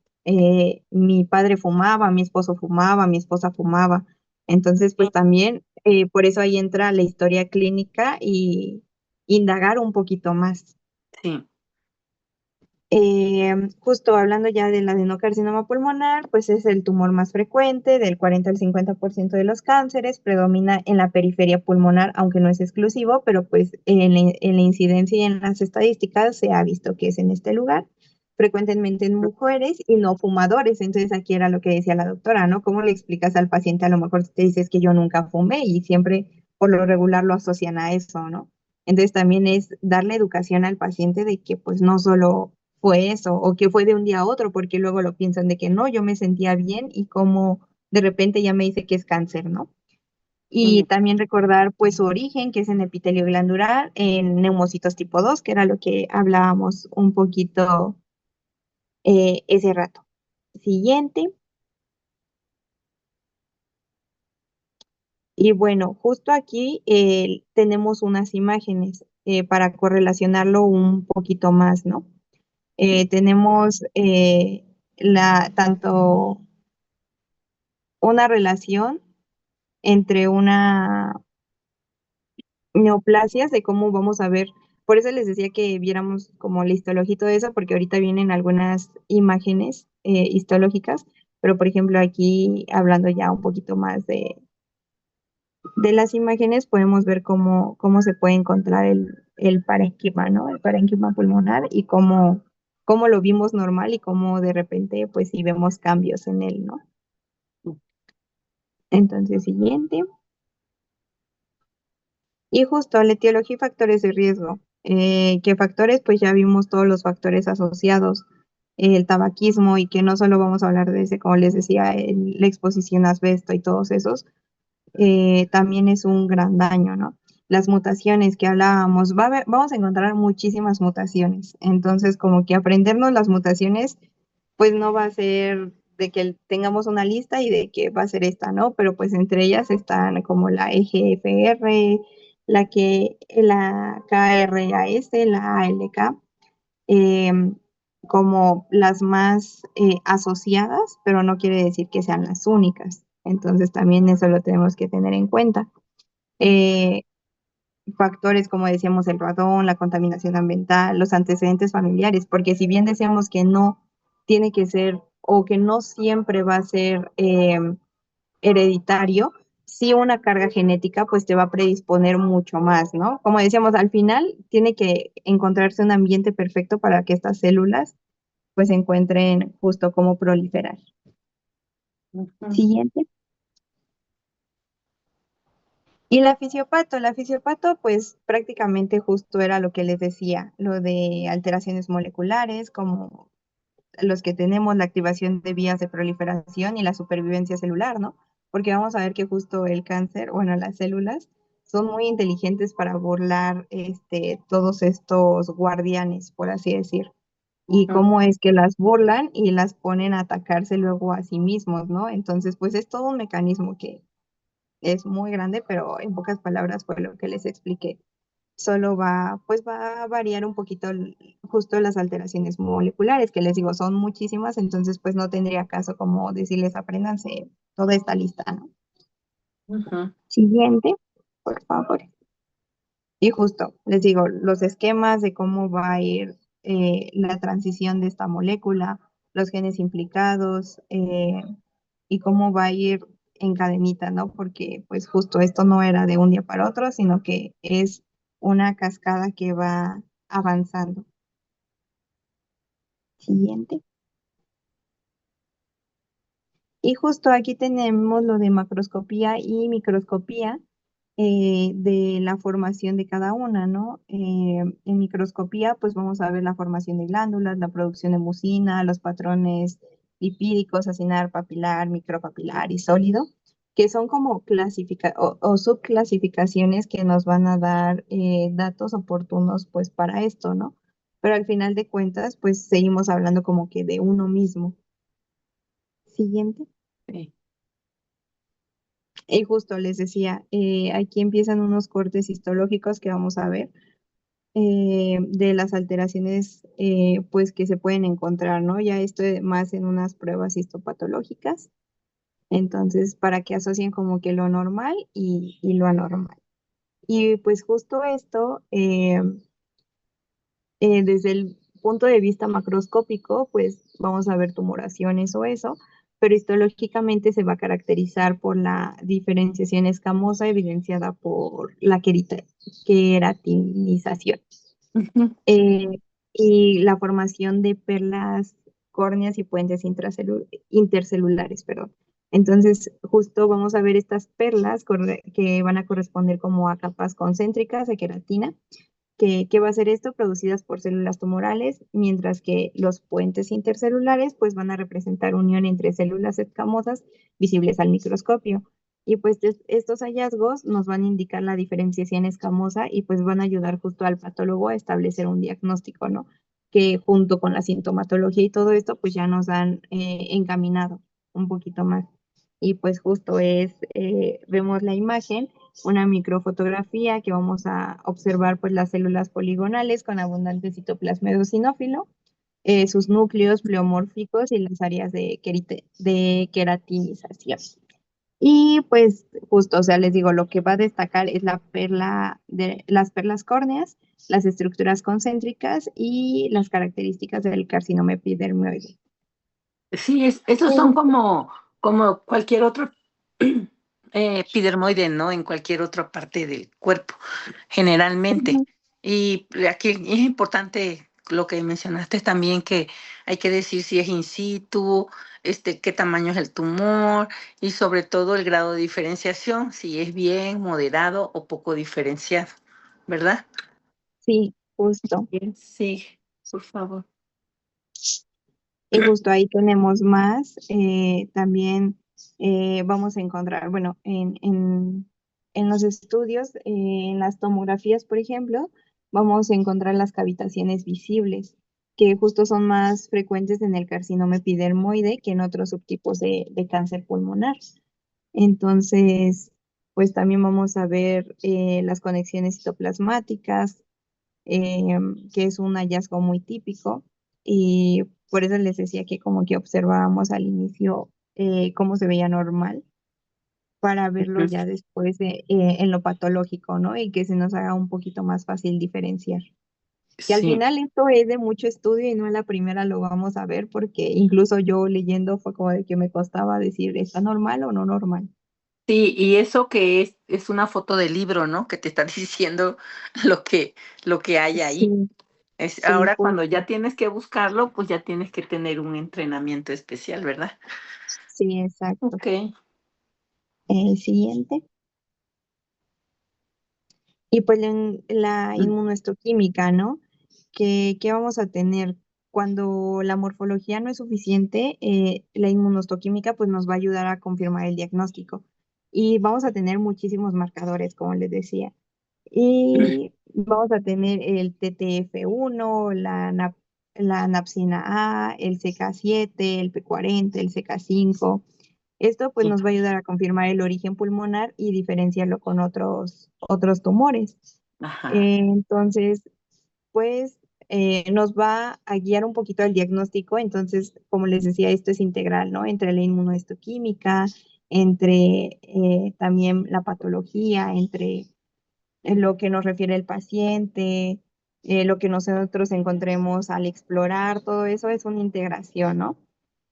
mi padre fumaba, mi esposo fumaba, mi esposa fumaba. Entonces, sí, pues también por eso ahí entra la historia clínica y indagar un poquito más. sí. Justo hablando ya del adenocarcinoma pulmonar, pues es el tumor más frecuente, del 40 al 50% de los cánceres, predomina en la periferia pulmonar, aunque no es exclusivo, pero pues en la incidencia y en las estadísticas se ha visto que es en este lugar, frecuentemente en mujeres y no fumadores. Entonces aquí era lo que decía la doctora, ¿no? ¿Cómo le explicas al paciente? A lo mejor te dices que yo nunca fumé y siempre por lo regular lo asocian a eso, ¿no? Entonces también es darle educación al paciente de que pues no solo fue eso, o que fue de un día a otro, porque luego lo piensan de que no, yo me sentía bien y como de repente ya me dice que es cáncer, ¿no? Y Sí. también recordar pues su origen, que es en epitelio glandular, en neumocitos tipo 2 que era lo que hablábamos un poquito ese rato. Siguiente. Y bueno, justo aquí tenemos unas imágenes para correlacionarlo un poquito más, ¿no? Tenemos tanto una relación entre una neoplasias de cómo vamos a ver por eso les decía que viéramos como la histología y todo eso, porque ahorita vienen algunas imágenes histológicas, pero por ejemplo aquí hablando ya un poquito más de las imágenes, podemos ver cómo se puede encontrar el parénquima, ¿no? El parénquima pulmonar y cómo lo vimos normal y cómo de repente, pues sí vemos cambios en él, ¿no? Entonces, siguiente. Y justo la etiología y factores de riesgo. ¿Qué factores? Pues ya vimos todos los factores asociados, el tabaquismo y que no solo vamos a hablar de ese, como les decía, la exposición a asbesto y todos esos, también es un gran daño, ¿no? Las mutaciones que hablábamos, vamos a encontrar muchísimas mutaciones, entonces como que aprendernos las mutaciones, pues no va a ser de que tengamos una lista y de que va a ser esta, ¿no? Pero pues entre ellas están como la EGFR, la KRAS, la ALK, em, como las más asociadas, pero no quiere decir que sean las únicas. Entonces también eso lo tenemos que tener en cuenta. Eh, Factores como decíamos el radón, la contaminación ambiental, los antecedentes familiares, porque si bien decíamos que no tiene que ser o que no siempre va a ser hereditario, sí una carga genética pues te va a predisponer mucho más, ¿no? Como decíamos, al final tiene que encontrarse un ambiente perfecto para que estas células pues encuentren justo cómo proliferar. Siguiente. Y la fisiopato, pues prácticamente justo era lo que les decía, lo de alteraciones moleculares, como los que tenemos la activación de vías de proliferación y la supervivencia celular, ¿no? Porque vamos a ver que justo el cáncer, bueno, las células son muy inteligentes para burlar todos estos guardianes, por así decir. Y cómo es que las burlan y las ponen a atacarse luego a sí mismos, ¿no? Entonces, pues es todo un mecanismo que es muy grande, pero en pocas palabras fue lo que les expliqué. Solo pues va a variar un poquito justo las alteraciones moleculares, que les digo, son muchísimas, entonces pues no tendría caso como decirles apréndanse toda esta lista, ¿no? Siguiente, por favor. Y justo, les digo, los esquemas de cómo va a ir la transición de esta molécula, los genes implicados, y cómo va a ir en cadenita, ¿no? Porque pues justo esto no era de un día para otro, sino que es una cascada que va avanzando. Siguiente. Y justo aquí tenemos lo de macroscopía y microscopía de la formación de cada una, ¿no? En microscopía, pues vamos a ver la formación de glándulas, la producción de mucina, los patrones lipídicos, acinar, papilar, micropapilar y sólido, que son como o subclasificaciones que nos van a dar datos oportunos, pues, para esto, ¿no? Pero al final de cuentas, pues, seguimos hablando como que de uno mismo. Siguiente. Sí. Y justo les decía, aquí empiezan unos cortes histológicos que vamos a ver de las alteraciones pues que se pueden encontrar, ¿no? Ya esto más en unas pruebas histopatológicas, entonces para que asocien como que lo normal y lo anormal. Y pues justo esto, desde el punto de vista macroscópico, pues vamos a ver tumoraciones o eso, pero histológicamente se va a caracterizar por la diferenciación escamosa evidenciada por la queratinización eh, y la formación de perlas córneas y puentes intercelulares, perdón. Entonces, justo vamos a ver estas perlas que van a corresponder como a capas concéntricas de queratina. ¿Qué va a ser esto? Producidas por células tumorales, mientras que los puentes intercelulares pues van a representar unión entre células escamosas visibles al microscopio. Y pues estos hallazgos nos van a indicar la diferenciación escamosa y pues van a ayudar justo al patólogo a establecer un diagnóstico, ¿no? Que junto con la sintomatología y todo esto pues ya nos han encaminado un poquito más. Y pues justo vemos la imagen, una microfotografía que vamos a observar pues las células poligonales con abundante citoplasma eosinófilo, sus núcleos pleomórficos y las áreas de queratinización. Y pues justo, o sea, les digo, lo que va a destacar es las perlas córneas las estructuras concéntricas y las características del carcinoma epidermoide. Sí, esos son como cualquier otro epidermoide, ¿no? En cualquier otra parte del cuerpo, generalmente. Ujú. Y aquí es importante lo que mencionaste también, que hay que decir si es in situ, qué tamaño es el tumor y sobre todo el grado de diferenciación, si es bien, moderado o poco diferenciado, ¿verdad? Sí, justo. Bien, sí, por favor. Y justo ahí tenemos más. También vamos a encontrar, bueno, en los estudios, en las tomografías, por ejemplo, vamos a encontrar las cavitaciones visibles, que justo son más frecuentes en el carcinoma epidermoide que en otros subtipos de cáncer pulmonar. Entonces, pues también vamos a ver las conexiones citoplasmáticas, que es un hallazgo muy típico. Y por eso les decía que como que observábamos al inicio cómo se veía normal para verlo Ujú. ya después en lo patológico, ¿no? Y que se nos haga un poquito más fácil diferenciar. Que al Sí. final esto es de mucho estudio y no a la primera lo vamos a ver porque incluso yo leyendo fue como de que me costaba decir, ¿está normal o no normal? Sí, y eso que es una foto del libro, ¿no? Que te está diciendo lo que, lo que hay ahí. Sí, sí, Ahora cuando ya justo. tienes que buscarlo, pues ya tienes que tener un entrenamiento especial, ¿verdad? Sí, exacto. Ok. Siguiente. Y pues la Mm. inmunohistoquímica, ¿no? ¿Qué vamos a tener? Cuando la morfología no es suficiente, la inmunohistoquímica pues nos va a ayudar a confirmar el diagnóstico. Y vamos a tener muchísimos marcadores, como les decía. Y vamos a tener el TTF1, la napsina A, el CK7, el P40, el CK5. Esto pues Sí. nos va a ayudar a confirmar el origen pulmonar y diferenciarlo con otros tumores. Ajá. Entonces, pues nos va a guiar un poquito al diagnóstico. Entonces, como les decía, esto es integral, ¿no? Entre la inmunohistoquímica, entre también la patología, entre lo que nos refiere el paciente, lo que nosotros encontremos al explorar, todo eso es una integración, ¿no?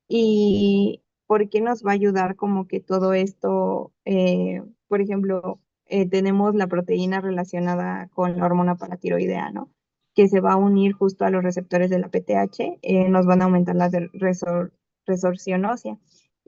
¿Y por qué nos va a ayudar como que todo esto? Por ejemplo, tenemos la proteína relacionada con la hormona paratiroidea, ¿no? Que se va a unir justo a los receptores de la PTH, nos van a aumentar la resorción ósea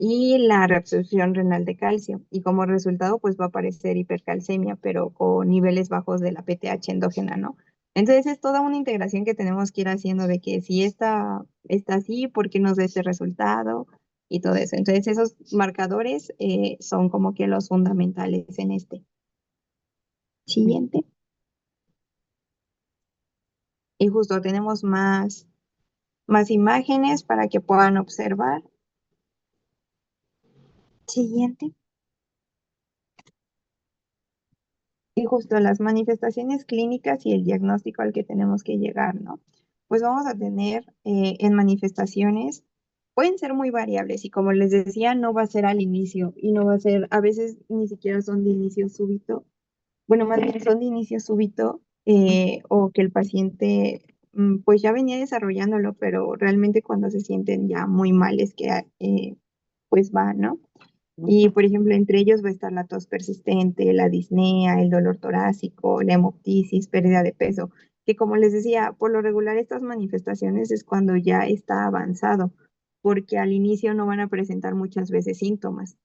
y la reabsorción renal de calcio. Y como resultado, pues va a aparecer hipercalcemia, pero con niveles bajos de la PTH endógena, ¿no? Entonces es toda una integración que tenemos que ir haciendo de que si está así, ¿por qué nos da este resultado? Y todo eso. Entonces esos marcadores son como que los fundamentales en este. Siguiente. Y justo tenemos más imágenes para que puedan observar. Siguiente. Y justo las manifestaciones clínicas y el diagnóstico al que tenemos que llegar, ¿no? Pues vamos a tener en manifestaciones, pueden ser muy variables y como les decía, no va a ser al inicio y no va a ser, a veces ni siquiera son de inicio súbito, bueno, más bien son de inicio súbito o que el paciente pues ya venía desarrollándolo, pero realmente cuando se sienten ya muy mal es que pues va, ¿no? Y, por ejemplo, entre ellos va a estar la tos persistente, la disnea, el dolor torácico, la hemoptisis, pérdida de peso, que como les decía, por lo regular estas manifestaciones es cuando ya está avanzado, porque al inicio no van a presentar muchas veces síntomas.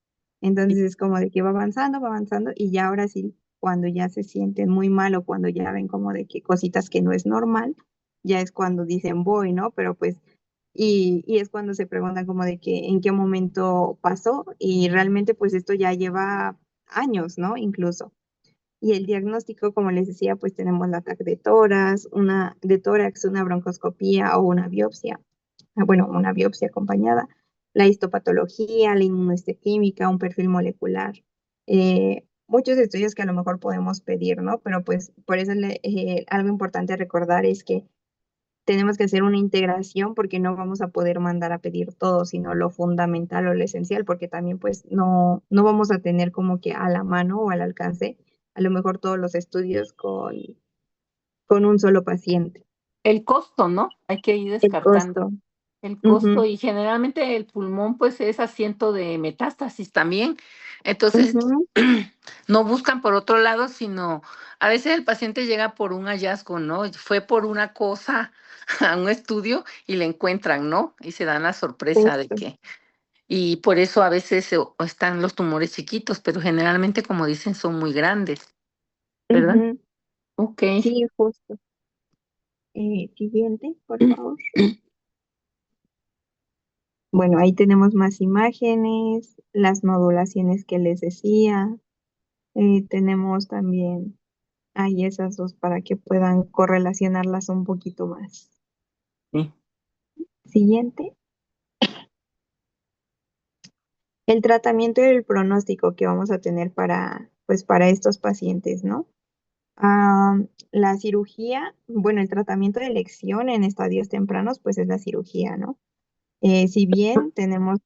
Entonces es como de que va avanzando y ya ahora sí, cuando ya se sienten muy mal o cuando ya ven como de que cositas que no es normal, ya es cuando dicen voy, ¿no? Pero pues y es cuando se preguntan como de que en qué momento pasó y realmente pues esto ya lleva años, ¿no? Incluso. Y el diagnóstico, como les decía, pues tenemos la TAC de tórax, una broncoscopía o una biopsia. Bueno, una biopsia acompañada, la histopatología, la inmunohistoquímica, un perfil molecular. Muchos estudios que a lo mejor podemos pedir, ¿no? Pero pues por eso algo importante a recordar es que tenemos que hacer una integración porque no vamos a poder mandar a pedir todo, sino lo fundamental o lo esencial, porque también pues no vamos a tener como que a la mano o al alcance a lo mejor todos los estudios con un solo paciente. El costo, ¿no? Hay que ir El descartando costo. el costo Ujú, y generalmente el pulmón, pues, es asiento de metástasis también. Entonces, ujú, no buscan por otro lado, sino a veces el paciente llega por un hallazgo, ¿no? Fue por una cosa a un estudio y le encuentran, ¿no? Y se dan la sorpresa de justo. que y por eso a veces o están los tumores chiquitos, pero generalmente, como dicen, son muy grandes, ¿verdad? Ujú, Okey. sí, justo. Siguiente, por favor. Bueno, ahí tenemos más imágenes, las nodulaciones que les decía. Tenemos también ahí esas dos para que puedan correlacionarlas un poquito más. Sí. Siguiente. El tratamiento y el pronóstico que vamos a tener para, pues, para estos pacientes, ¿no? Ah, la cirugía, bueno, el tratamiento de elección en estadios tempranos, pues es la cirugía, ¿no? Si bien tenemos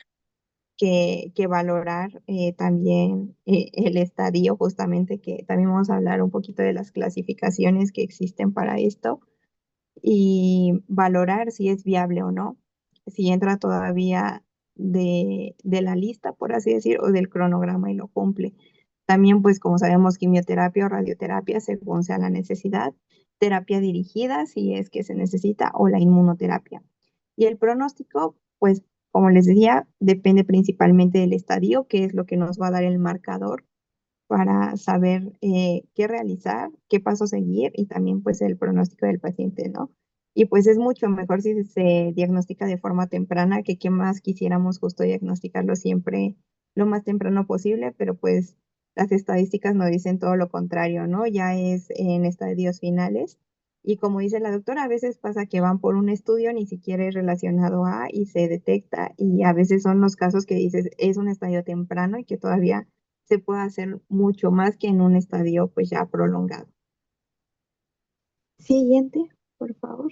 que valorar también el estadio, justamente que también vamos a hablar un poquito de las clasificaciones que existen para esto y valorar si es viable o no, si entra todavía de la lista, por así decir, o del cronograma y lo cumple. También, pues, como sabemos, quimioterapia o radioterapia, según sea la necesidad, terapia dirigida, si es que se necesita, o la inmunoterapia. Y el pronóstico, pues, como les decía, depende principalmente del estadio, que es lo que nos va a dar el marcador para saber qué realizar, qué paso seguir y también pues el pronóstico del paciente, ¿no? Y pues es mucho mejor si se diagnostica de forma temprana, que qué más quisiéramos justo diagnosticarlo siempre lo más temprano posible, pero pues las estadísticas nos dicen todo lo contrario, ¿no? Ya es en estadios finales. Y como dice la doctora, a veces pasa que van por un estudio, ni siquiera es relacionado a y se detecta, y a veces son los casos que dices es un estadio temprano y que todavía se puede hacer mucho más que en un estadio pues ya prolongado. Siguiente, por favor.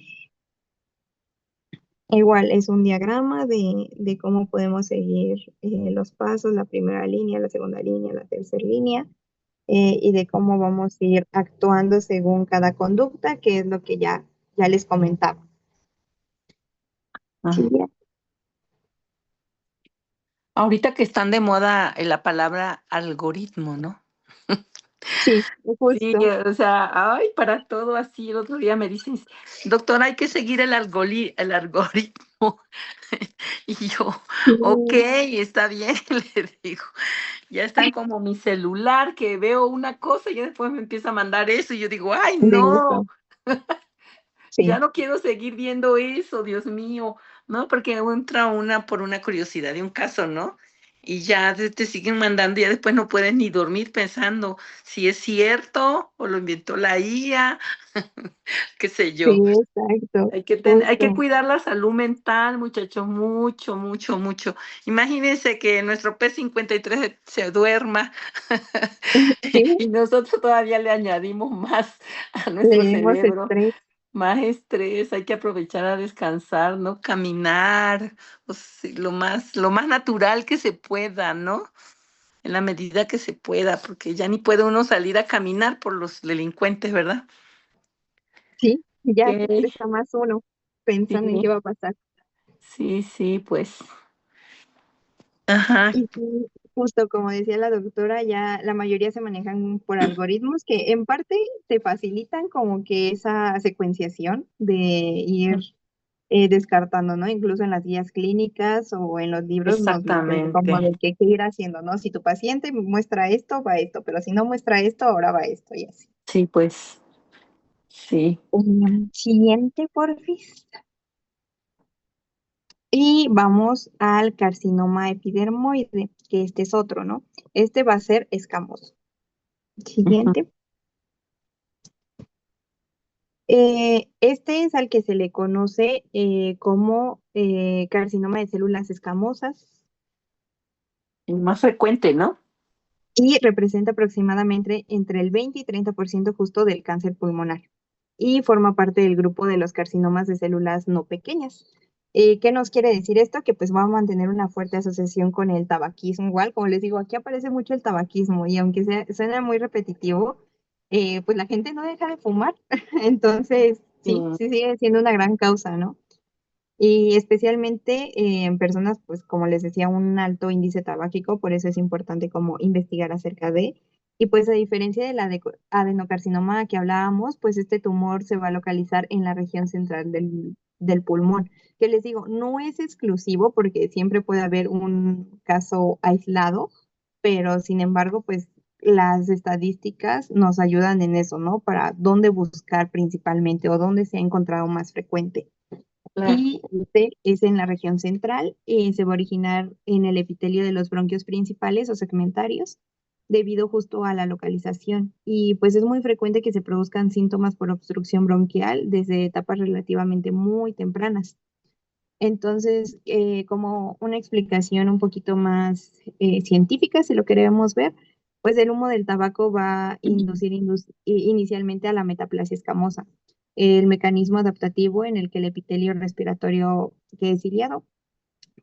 Igual es un diagrama de cómo podemos seguir los pasos, la primera línea, la segunda línea, la tercera línea, y de cómo vamos a ir actuando según cada conducta, que es lo que ya les comentaba. Ah. Siguiente. Ahorita que están de moda, la palabra algoritmo, ¿no? Sí, Sí, justo. o sea, ay, para todo así. El otro día me dices: "Doctor, hay que seguir el algoritmo". Y yo: Sí, "Okey, está bien", le digo. Ya están como mi celular, que veo una cosa y ya después me empieza a mandar eso, y yo digo: "Ay, de no". eso. Ya Sí, no quiero seguir viendo eso, Dios mío, ¿no? Porque entra una por una curiosidad de un caso, ¿no? Y ya te siguen mandando, y ya después no puedes ni dormir pensando si es cierto o lo inventó la IA, qué sé sí, yo. exacto. Hay que Justo. cuidar la salud mental, muchachos, mucho, mucho, mucho. Imagínense que nuestro P53 se duerma Sí, y nosotros todavía le añadimos más a le nuestro dimos cerebro. estrés. Más estrés, hay que aprovechar a descansar, ¿no? Caminar, o sí, lo más natural que se pueda, ¿no? En la medida que se pueda, porque ya ni puede uno salir a caminar por los delincuentes, ¿verdad? Sí, ya se Okey, estresa más uno pensando en qué sí, va a pasar. sí, sí, pues. Ajá, Y sí, justo como decía la doctora, ya la mayoría se manejan por algoritmos que en parte te facilitan como que esa secuenciación de ir descartando, ¿no? Incluso en las guías clínicas o en los libros nos dicen como exactamente. de qué ir haciendo, ¿no? Si tu paciente muestra esto, va esto, pero si no muestra esto, ahora va esto y así. Sí, pues, sí. Siguiente, porfis. Y vamos al carcinoma epidermoide, que este es otro, ¿no? Este va a ser escamoso. Ujú. Siguiente. Este es al que se le conoce como carcinoma de células escamosas El más frecuente, ¿no? y representa aproximadamente entre el 20 y 30% justo del cáncer pulmonar y forma parte del grupo de los carcinomas de células no pequeñas. ¿Qué nos quiere decir esto? Que pues va a mantener una fuerte asociación con el tabaquismo. Igual, como les digo, aquí aparece mucho el tabaquismo y aunque suena muy repetitivo, pues la gente no deja de fumar. Entonces, sí, Sí, sí sigue siendo una gran causa, ¿no? Y especialmente en personas, pues como les decía, un alto índice tabáquico, por eso es importante como investigar acerca de. Y pues a diferencia del adenocarcinoma que hablábamos, pues este tumor se va a localizar en la región central del pulmón, que les digo, no es exclusivo porque siempre puede haber un caso aislado, pero sin embargo, pues las estadísticas nos ayudan en eso, ¿no? Para dónde buscar principalmente o dónde se ha encontrado más frecuente. claro. Y este es en la región central, se va a originar en el epitelio de los bronquios principales o segmentarios, debido justo a la localización. Y pues es muy frecuente que se produzcan síntomas por obstrucción bronquial desde etapas relativamente muy tempranas. Entonces, como una explicación un poquito más científica, si lo queremos ver, pues el humo del tabaco va a inducir inicialmente a la metaplasia escamosa, el mecanismo adaptativo en el que el epitelio respiratorio que es ciliado,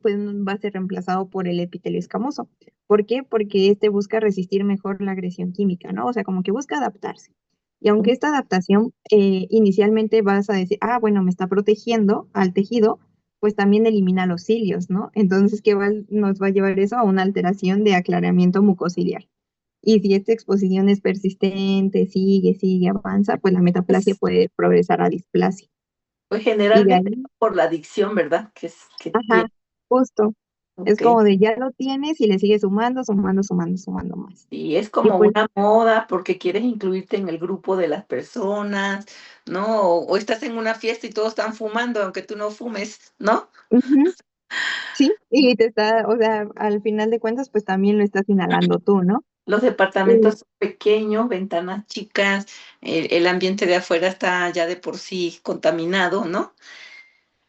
pues va a ser reemplazado por el epitelio escamoso. ¿Por qué? Porque este busca resistir mejor la agresión química, ¿no? O sea, como que busca adaptarse. Y aunque esta adaptación inicialmente vas a decir, ah, bueno, me está protegiendo al tejido, pues también elimina los cilios, ¿no? Entonces, nos va a llevar eso a una alteración de aclaramiento mucociliar? Y si esta exposición es persistente, sigue, avanza, pues la metaplasia Pues, puede progresar a displasia. pues Y de generalmente ahí, por la adicción, ¿verdad? Que ajá, tiene. justo. Es Ok. como de ya lo tienes y le sigues sumando más. Y es Y como pues, una moda porque quieres incluirte en el grupo de las personas, ¿no? O estás en una fiesta y todos están fumando, aunque tú no fumes, ¿no? ujú, sí, y te está, o sea, al final de cuentas, pues también lo estás inhalando tú, ¿no? Los Y, departamentos son pequeños, ventanas chicas, el ambiente de afuera está ya de por sí contaminado, ¿no?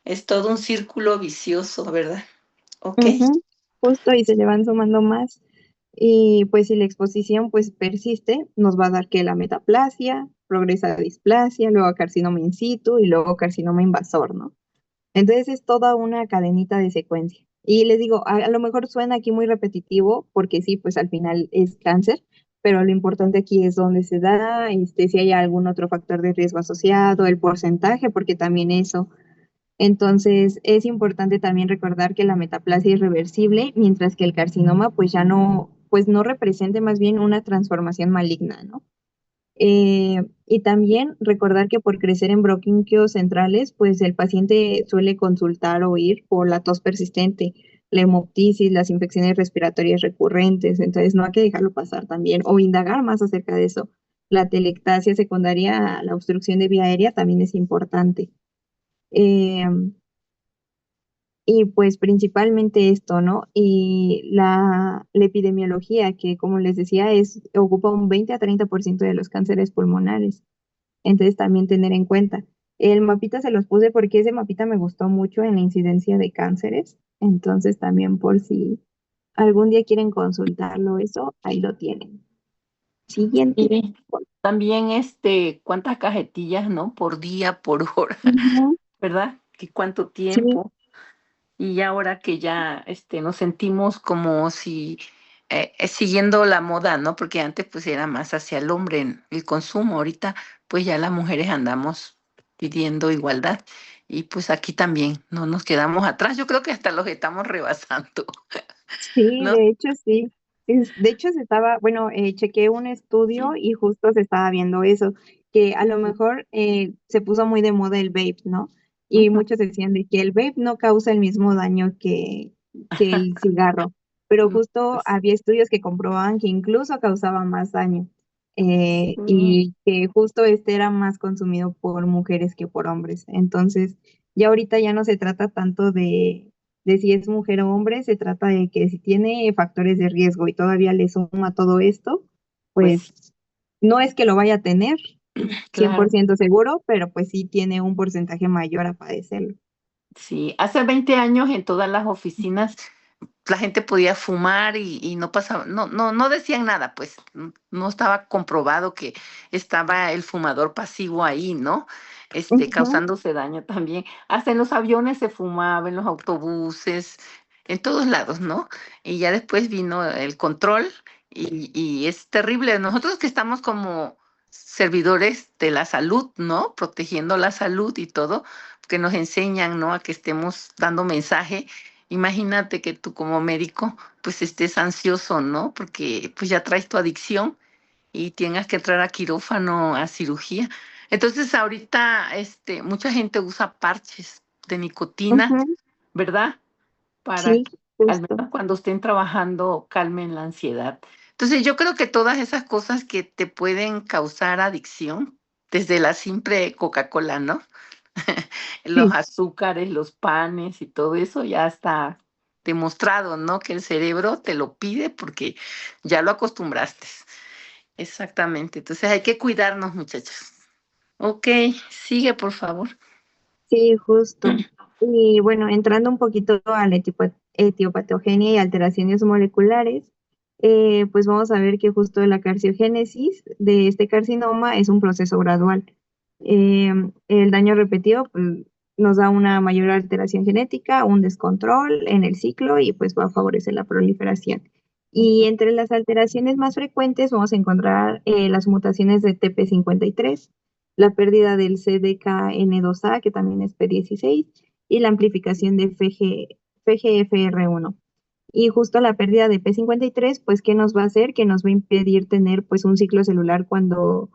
Es todo un círculo vicioso, ¿verdad? Ok. ujú, justo, y se le van sumando más. Y pues si la exposición pues persiste, nos va a dar que la metaplasia, progresa a displasia, luego a carcinoma in situ y luego carcinoma invasor, ¿no? Entonces es toda una cadenita de secuencia. Y les digo, a lo mejor suena aquí muy repetitivo, porque sí, pues al final es cáncer, pero lo importante aquí es dónde se da, si hay algún otro factor de riesgo asociado, el porcentaje, porque también eso. Entonces es importante también recordar que la metaplasia es reversible, mientras que el carcinoma pues ya no, pues no represente más bien una transformación maligna, ¿no? Y también recordar que por crecer en bronquios centrales, pues el paciente suele consultar o ir por la tos persistente, la hemoptisis, las infecciones respiratorias recurrentes, entonces no hay que dejarlo pasar también o indagar más acerca de eso. La telectasia secundaria, la obstrucción de vía aérea también es importante. Eh, y pues principalmente esto, ¿no? Y la epidemiología, que como les decía, ocupa un 20 a 30% de los cánceres pulmonares. Entonces también tener en cuenta. El mapita se los puse porque ese mapita me gustó mucho en la incidencia de cánceres. Entonces también por si algún día quieren consultarlo, eso, ahí lo tienen. Siguiente. Y también cuántas cajetillas, ¿no? Por día, por hora, Ujú, ¿verdad? ¿Y cuánto sí, tiempo? Y ahora que ya nos sentimos como si siguiendo la moda, ¿no? Porque antes pues era más hacia el hombre en el consumo, ahorita pues ya las mujeres andamos pidiendo igualdad y pues aquí también no nos quedamos atrás, yo creo que hasta los estamos rebasando, sí, ¿no? de hecho sí. De hecho se estaba, bueno, chequé un estudio y justo se estaba viendo eso, que a lo mejor se puso muy de moda el vape, ¿no? Y Ujú, muchos decían de que el vape no causa el mismo daño que el cigarro, pero ujú, justo pues, había estudios que comprobaban que incluso causaba más daño, sí, y que justo este era más consumido por mujeres que por hombres. Entonces, ya ahorita ya no se trata tanto de si es mujer o hombre, se trata de que si tiene factores de riesgo y todavía le suma todo esto, pues pues no es que lo vaya a tener cien por claro. ciento seguro, pero pues sí tiene un porcentaje mayor a padecerlo. Sí, hace 20 años en todas las oficinas la gente podía fumar y no pasaba, no decían nada, pues no estaba comprobado que estaba el fumador pasivo ahí, ¿no? Ujú, Causándose daño también. Hasta en los aviones se fumaba, en los autobuses, en todos lados, ¿no? Y ya después vino el control y es terrible. Nosotros que estamos como servidores de la salud, ¿no? Protegiendo la salud y todo, que nos enseñan, ¿no? A que estemos dando mensaje. Imagínate que tú como médico, pues estés ansioso, ¿no? Porque pues ya traes tu adicción y tengas que entrar a quirófano, a cirugía. Entonces ahorita, mucha gente usa parches de nicotina, Ujú, ¿verdad? Para sí, que al justo. menos cuando estén trabajando calmen la ansiedad. Entonces, yo creo que todas esas cosas que te pueden causar adicción, desde la simple Coca-Cola, ¿no? Los Sí, azúcares, los panes y todo eso ya está demostrado, ¿no? Que el cerebro te lo pide porque ya lo acostumbraste. Exactamente. Entonces hay que cuidarnos, muchachos. Ok, sigue, por favor. sí, justo. Y bueno, entrando un poquito a la etiopatogenia y alteraciones moleculares, pues vamos a ver que justo la carciogénesis de este carcinoma es un proceso gradual. El daño repetido pues, nos da una mayor alteración genética, un descontrol en el ciclo y pues va a favorecer la proliferación. Y entre las alteraciones más frecuentes vamos a encontrar las mutaciones de TP53, la pérdida del CDKN2A, que también es P16, y la amplificación de FGFR1. Y justo la pérdida de P53, pues, ¿qué nos va a hacer? Que nos va a impedir tener, pues, un ciclo celular cuando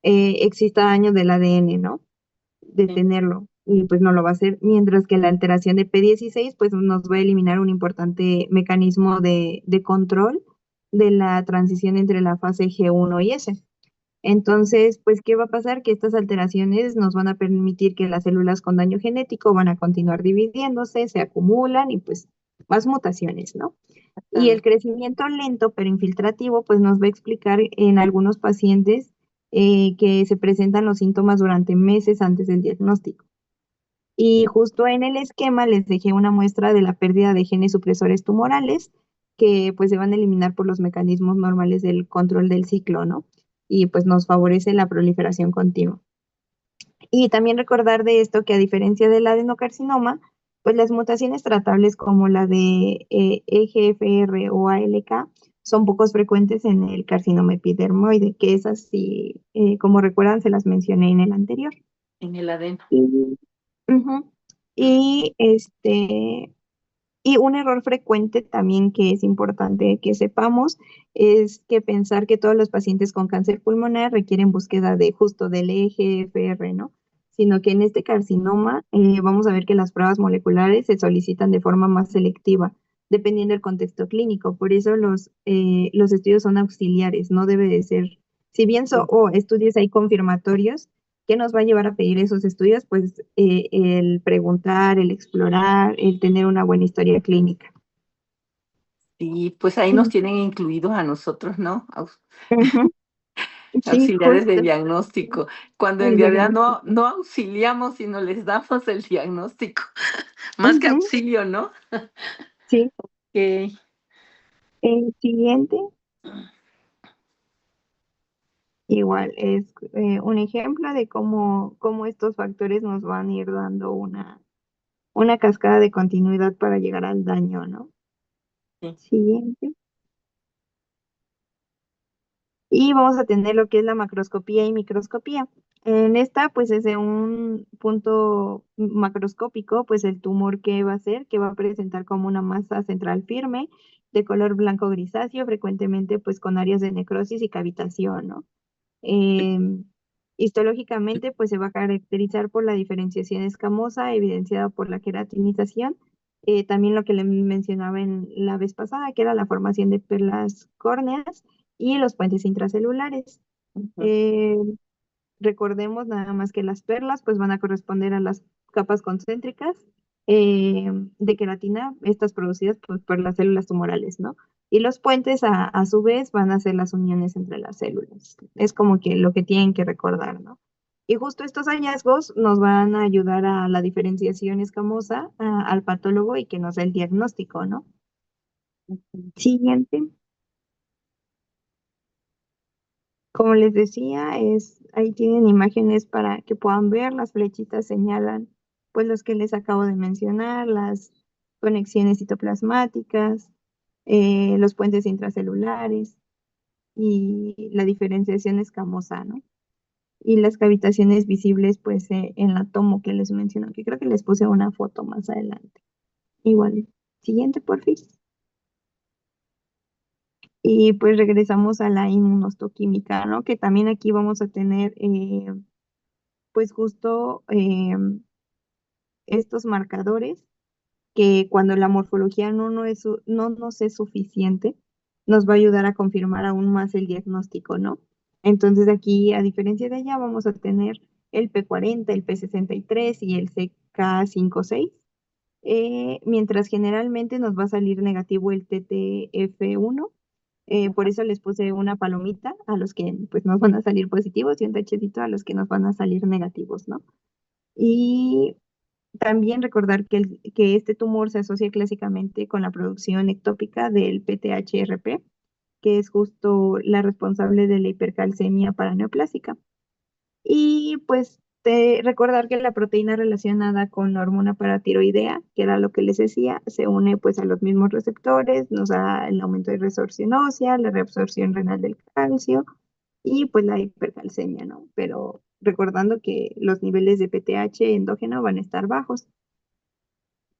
exista daño del ADN, ¿no? Sí. Detenerlo. Y pues no lo va a hacer, mientras que la alteración de P16, pues, nos va a eliminar un importante mecanismo de control de la transición entre la fase G1 y S. Entonces, pues, ¿qué va a pasar? Que estas alteraciones nos van a permitir que las células con daño genético van a continuar dividiéndose, se acumulan y pues más mutaciones, ¿no? Y el Exactamente. crecimiento lento pero infiltrativo, pues nos va a explicar en algunos pacientes que se presentan los síntomas durante meses antes del diagnóstico. Y justo en el esquema les dejé una muestra de la pérdida de genes supresores tumorales que pues se van a eliminar por los mecanismos normales del control del ciclo, ¿no? Y pues nos favorece la proliferación continua. Y también recordar de esto que a diferencia del adenocarcinoma, pues las mutaciones tratables como la de EGFR o ALK son pocos frecuentes en el carcinoma epidermoide, que esas sí, como recuerdan, se las mencioné en el anterior. En el adeno. Y, ujú. Y y un error frecuente también que es importante que sepamos es que pensar que todos los pacientes con cáncer pulmonar requieren búsqueda de justo del EGFR, ¿no? Sino que en este carcinoma vamos a ver que las pruebas moleculares se solicitan de forma más selectiva, dependiendo del contexto clínico. Por eso los estudios son auxiliares, no debe de ser, si bien son estudios hay confirmatorios, ¿qué nos va a llevar a pedir esos estudios? Pues el preguntar, el explorar, el tener una buena historia clínica. Y pues ahí nos Mm. tienen incluidos a nosotros, ¿no? Ujú. Sí, Auxiliares de justo. diagnóstico, cuando en El realidad diagnóstico. no auxiliamos, sino les damos el diagnóstico, más que Ujú. auxilio, ¿no? Sí. Que El siguiente, igual, es un ejemplo de cómo estos factores nos van a ir dando una cascada de continuidad para llegar al daño, ¿no? Siguiente. Y vamos a tener lo que es la macroscopía y microscopía. En esta, pues desde un punto macroscópico, pues el tumor que va a ser, que va a presentar como una masa central firme, de color blanco grisáceo, frecuentemente pues con áreas de necrosis y cavitación, ¿no? Em, Histológicamente, pues se va a caracterizar por la diferenciación escamosa, evidenciada por la queratinización. También lo que le mencionaba en la vez pasada, que era la formación de perlas córneas y los puentes intracelulares. Eh, Recordemos nada más que las perlas pues van a corresponder a las capas concéntricas de queratina, estas producidas pues, por las células tumorales, ¿no? Y los puentes a su vez van a ser las uniones entre las células. Es como que lo que tienen que recordar, ¿no? Y justo estos hallazgos nos van a ayudar a la diferenciación escamosa al patólogo y que nos dé el diagnóstico, ¿no? Siguiente. Como les decía, ahí tienen imágenes para que puedan ver, las flechitas señalan pues los que les acabo de mencionar, las conexiones citoplasmáticas, los puentes intracelulares y la diferenciación escamosa, ¿no? Y las cavitaciones visibles, pues, en la tomo que les menciono, que creo que les puse una foto más adelante. Igual, siguiente, por fin. Y pues regresamos a la inmunohistoquímica, ¿no? Que también aquí vamos a tener, pues justo estos marcadores que cuando la morfología no nos es suficiente, nos va a ayudar a confirmar aún más el diagnóstico, ¿no? Entonces aquí, a diferencia de allá, vamos a tener el P40, el P63 y el CK56, mientras generalmente nos va a salir negativo el TTF1. Por eso les puse una palomita a los que pues nos van a salir positivos y un tachecito a los que nos van a salir negativos, ¿no? Y también recordar que este tumor se asocia clásicamente con la producción ectópica del PTHRP, que es justo la responsable de la hipercalcemia paraneoplásica. Y pues recordar que la proteína relacionada con la hormona paratiroidea, que era lo que les decía, se une pues a los mismos receptores, nos da el aumento de resorción ósea, la reabsorción renal del calcio y pues la hipercalcemia, ¿no? Pero recordando que los niveles de PTH endógeno van a estar bajos.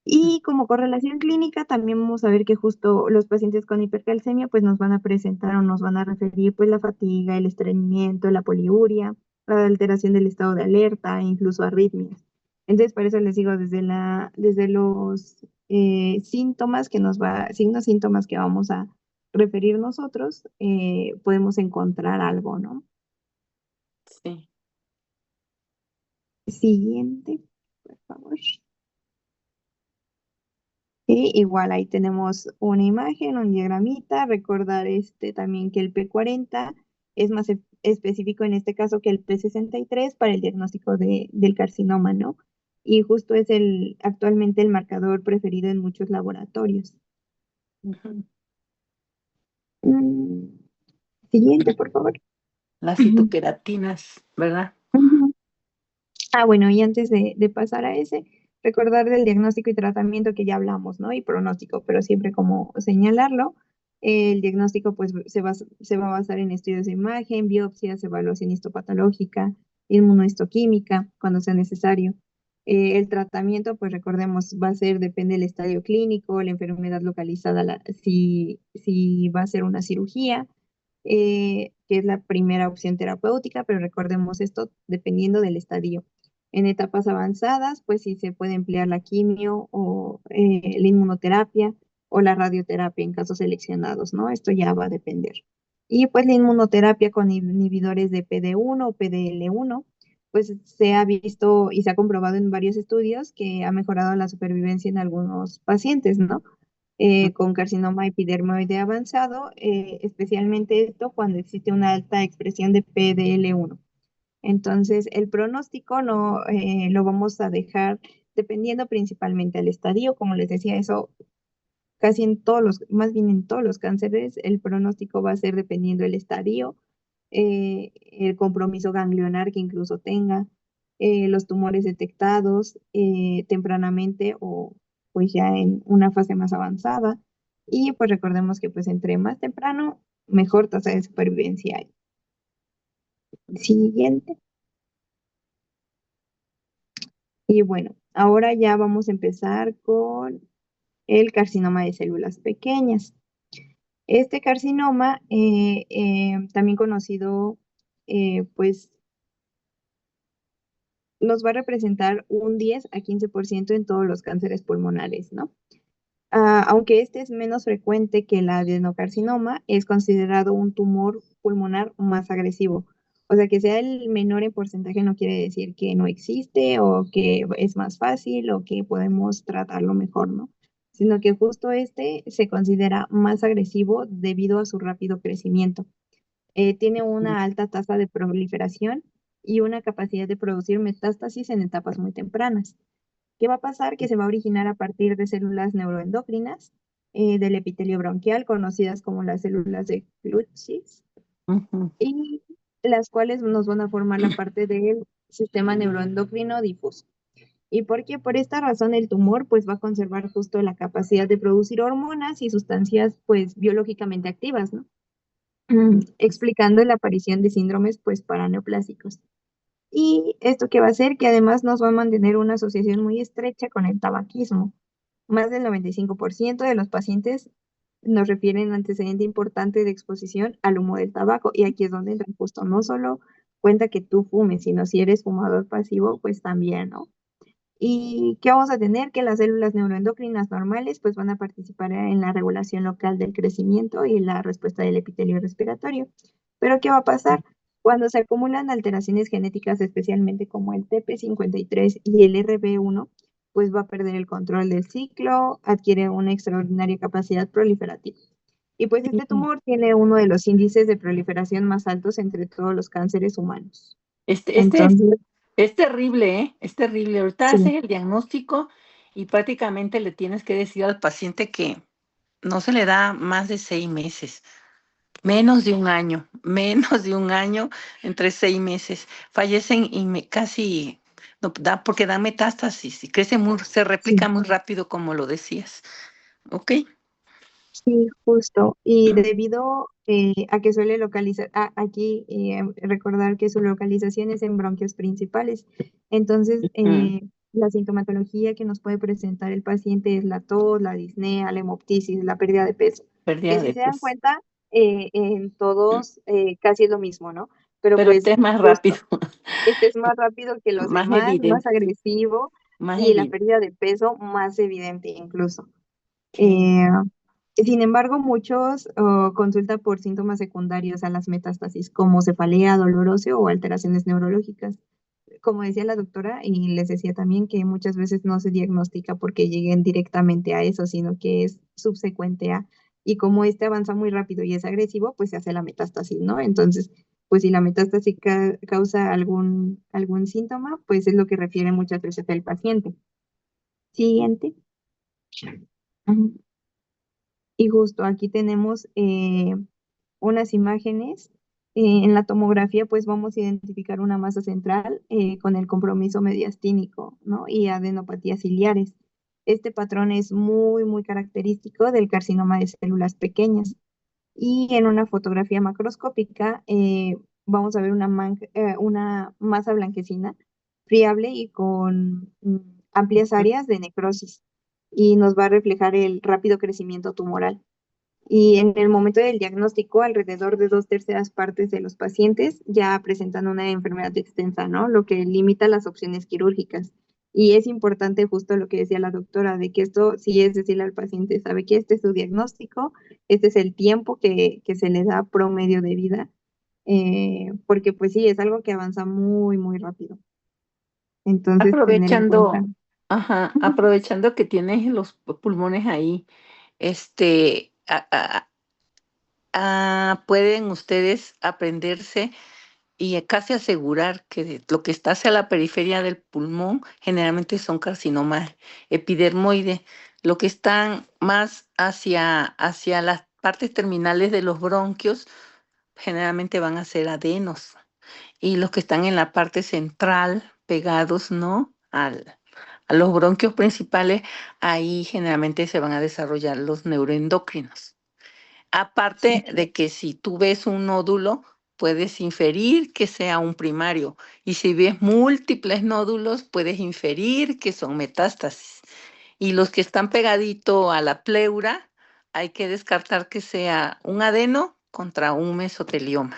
Y como correlación clínica, también vamos a ver que justo los pacientes con hipercalcemia pues nos van a presentar o nos van a referir pues la fatiga, el estreñimiento, la poliuria, la alteración del estado de alerta e incluso arritmias. Entonces, por eso les digo, desde los síntomas signos, síntomas que vamos a referir nosotros, podemos encontrar algo, ¿no? Sí. Siguiente, por favor. Y igual ahí tenemos una imagen, un diagramita, recordar también que el P40 es más específico en este caso que el P63 para el diagnóstico del carcinoma, ¿no? Y justo es actualmente el marcador preferido en muchos laboratorios. Ujú. Mm, Siguiente, por favor. Las citoqueratinas, ¿verdad? Ujú. Bueno, y antes de pasar a ese, recordar del diagnóstico y tratamiento que ya hablamos, ¿no? Y pronóstico, pero siempre como señalarlo. El diagnóstico pues se va a basar en estudios de imagen, biopsias, evaluación histopatológica, inmunohistoquímica, cuando sea necesario. El tratamiento, pues recordemos, depende del estadio clínico, la enfermedad localizada, si va a ser una cirugía, que es la primera opción terapéutica, pero recordemos esto dependiendo del estadio. En etapas avanzadas, pues sí se puede emplear la quimio o la inmunoterapia o la radioterapia en casos seleccionados, ¿no? Esto ya va a depender. Y pues la inmunoterapia con inhibidores de PD1 o PDL1, pues se ha visto y se ha comprobado en varios estudios que ha mejorado la supervivencia en algunos pacientes, ¿no? Con carcinoma epidermoide avanzado, especialmente esto cuando existe una alta expresión de PDL1. Entonces, el pronóstico no lo vamos a dejar dependiendo principalmente al estadio. Como les decía, eso casi en todos más bien en todos los cánceres, el pronóstico va a ser dependiendo del estadio, el compromiso ganglionar que incluso tenga, los tumores detectados tempranamente o pues ya en una fase más avanzada. Y pues recordemos que pues entre más temprano, mejor tasa de supervivencia hay. Siguiente. Y bueno, ahora ya vamos a empezar con el carcinoma de células pequeñas. Este carcinoma, también conocido, pues nos va a representar un 10 a 15% en todos los cánceres pulmonares, ¿no? Aunque este es menos frecuente que el adenocarcinoma, es considerado un tumor pulmonar más agresivo. O sea, que sea el menor en porcentaje no quiere decir que no existe o que es más fácil o que podemos tratarlo mejor, ¿no? Sino que justo este se considera más agresivo debido a su rápido crecimiento. Tiene una alta tasa de proliferación y una capacidad de producir metástasis en etapas muy tempranas. ¿Qué va a pasar? Que se va a originar a partir de células neuroendocrinas del epitelio bronquial, conocidas como las células de Klutschi's, Ujú. y las cuales nos van a formar la parte del sistema neuroendocrino difuso. ¿Y por qué? Por esta razón el tumor pues va a conservar justo la capacidad de producir hormonas y sustancias pues biológicamente activas, ¿no? explicando la aparición de síndromes pues paraneoplásicos. Y esto que va a hacer que además nos va a mantener una asociación muy estrecha con el tabaquismo. Más del 95% de los pacientes nos refieren antecedente importante de exposición al humo del tabaco. Y aquí es donde entra justo, no solo cuenta que tú fumes, sino si eres fumador pasivo, pues también, ¿no? ¿Y qué vamos a tener? Que las células neuroendocrinas normales pues van a participar en la regulación local del crecimiento y la respuesta del epitelio respiratorio. Pero ¿qué va a pasar? Cuando se acumulan alteraciones genéticas, especialmente como el TP53 y el RB1, pues va a perder el control del ciclo, adquiere una extraordinaria capacidad proliferativa. Y pues este tumor tiene uno de los índices de proliferación más altos entre todos los cánceres humanos. Este Entonces, es terrible, ¿eh? Es terrible. Ahorita sí, haces el diagnóstico y prácticamente le tienes que decir al paciente que no se le da más de 6 meses, menos de un año, menos de un año, entre 6 meses. Fallecen y casi, no, porque dan metástasis y se replica sí. muy rápido, como lo decías. ¿Ok? Sí, justo. Y debido a que suele localizar, aquí recordar que su localización es en bronquios principales. Entonces, Mm, la sintomatología que nos puede presentar el paciente es la tos, la disnea, la hemoptisis, la pérdida de peso. Que pérdida si de se dan peso. cuenta, en todos casi es lo mismo, ¿no? Pero Pero pues este es más rápido, justo, este es más rápido que los más demás, más evidente, agresivo más y la evidente. pérdida de peso más evidente incluso. Eh, Sin embargo, muchos consultan por síntomas secundarios a las metástasis, como cefalea, dolor óseo o alteraciones neurológicas. Como decía la doctora, y les decía también que muchas veces no se diagnostica porque lleguen directamente a eso, sino que es subsecuente a, y como este avanza muy rápido y es agresivo, pues se hace la metástasis, ¿no? Entonces, pues si la metástasis causa algún síntoma, pues es lo que refiere muchas veces el paciente. Siguiente. Ujú. Y justo aquí tenemos unas imágenes. En la tomografía, pues vamos a identificar una masa central con el compromiso mediastínico, ¿no? Y adenopatías ciliares. Este patrón es muy, muy característico del carcinoma de células pequeñas. Y en una fotografía macroscópica vamos a ver una masa blanquecina, friable y con amplias áreas de necrosis. Y nos va a reflejar el rápido crecimiento tumoral. Y en el momento del diagnóstico, alrededor de 2/3 de los pacientes ya presentan una enfermedad extensa, ¿no? Lo que limita las opciones quirúrgicas. Y es importante justo lo que decía la doctora, de que esto sí es decirle al paciente, sabe que este es su diagnóstico, este es el tiempo que se le da promedio de vida, porque pues sí, es algo que avanza muy, muy rápido. Entonces, tener en cuenta. Aprovechando, ajá, aprovechando que tienes los pulmones ahí, este, pueden ustedes aprenderse y casi asegurar que lo que está hacia la periferia del pulmón generalmente son carcinomas epidermoide, lo que están más hacia las partes terminales de los bronquios generalmente van a ser adenos y los que están en la parte central pegados, ¿no? A los bronquios principales, ahí generalmente se van a desarrollar los neuroendocrinos. Sí. Aparte de que si tú ves un nódulo, puedes inferir que sea un primario. Y si ves múltiples nódulos, puedes inferir que son metástasis. Y los que están pegadito a la pleura, hay que descartar que sea un adeno contra un mesotelioma.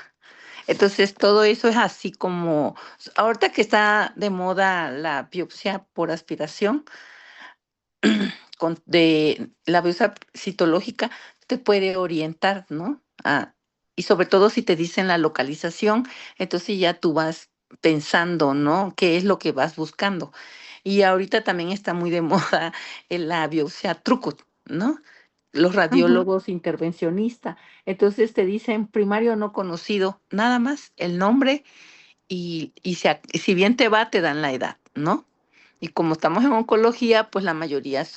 Entonces, todo eso es así como, ahorita que está de moda la biopsia por aspiración, de la biopsia citológica te puede orientar, ¿no? Y sobre todo si te dicen la localización, entonces ya tú vas pensando, ¿no? ¿Qué es lo que vas buscando? Y ahorita también está muy de moda la biopsia truco, ¿no? Los Ujú. radiólogos intervencionistas. Entonces te dicen primario no conocido, nada más el nombre si bien te va, te dan la edad, ¿no? Y como estamos en oncología, pues la mayoría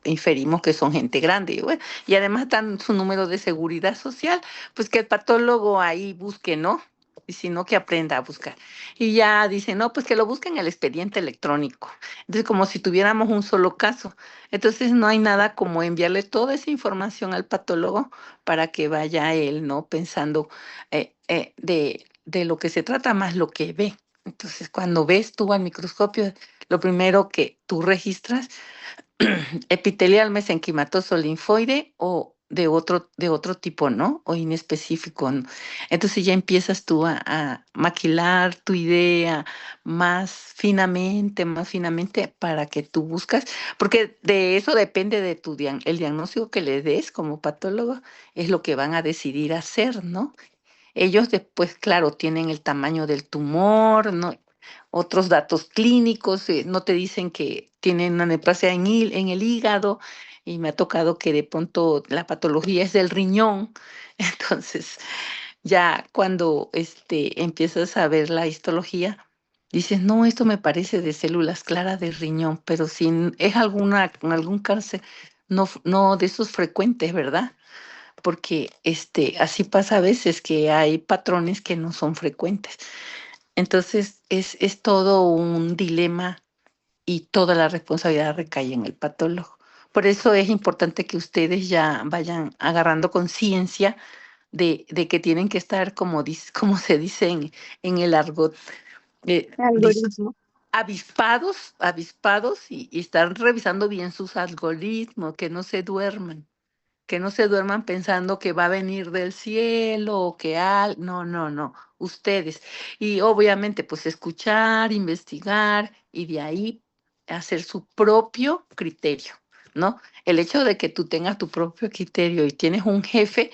inferimos que son gente grande. Y además dan su número de seguridad social, pues que el patólogo ahí busque, ¿no? Y si no, que aprenda a buscar. Y ya dicen, no, pues que lo busque en el expediente electrónico. Entonces, como si tuviéramos un solo caso. Entonces, no hay nada como enviarle toda esa información al patólogo para que vaya él, ¿no? Pensando de lo que se trata más lo que ve. Entonces, cuando ves tú al microscopio, lo primero que tú registras epitelial mesenquimatoso linfoide o de otro tipo, ¿no? O inespecífico, ¿no? Entonces ya empiezas tú a maquilar tu idea más finamente para que tú buscas, porque de eso depende de el diagnóstico que le des como patólogo, es lo que van a decidir hacer, ¿no? Ellos después, claro, tienen el tamaño del tumor, ¿no? Otros datos clínicos, no te dicen que tienen una neoplasia en el hígado, y me ha tocado que de pronto la patología es del riñón. Entonces, ya cuando empiezas a ver la histología, dices, no, esto me parece de células claras de riñón, pero si es algún cáncer, no, no de esos frecuentes, ¿verdad? Porque así pasa a veces que hay patrones que no son frecuentes. Entonces es todo un dilema y toda la responsabilidad recae en el patólogo. Por eso es importante que ustedes ya vayan agarrando conciencia de que tienen que estar, como se dice en el argot, eh, dis- Algoritmo. avispados y estar revisando bien sus algoritmos, que no se duerman pensando que va a venir del cielo o que no, no, no, ustedes. Y obviamente pues escuchar, investigar y de ahí hacer su propio criterio, ¿no? El hecho de que tú tengas tu propio criterio y tienes un jefe,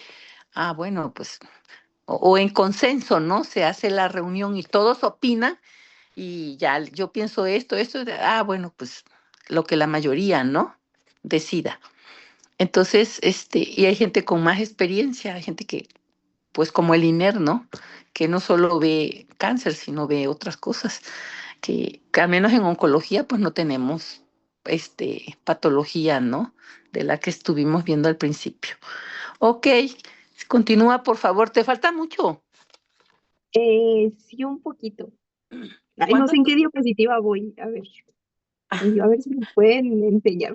bueno, pues, o en consenso, ¿no? Se hace la reunión y todos opinan y ya yo pienso esto, bueno, pues lo que la mayoría, ¿no? Decida. Entonces, y hay gente con más experiencia, hay gente que, pues como el INER, ¿no? Que no solo ve cáncer, sino ve otras cosas, que al menos en oncología, pues no tenemos, patología, ¿no? De la que estuvimos viendo al principio. Ok, continúa, por favor, ¿te falta mucho? Sí, un poquito. Ay, no ¿Cuánto? sé en qué diapositiva voy. A ver si me pueden enseñar.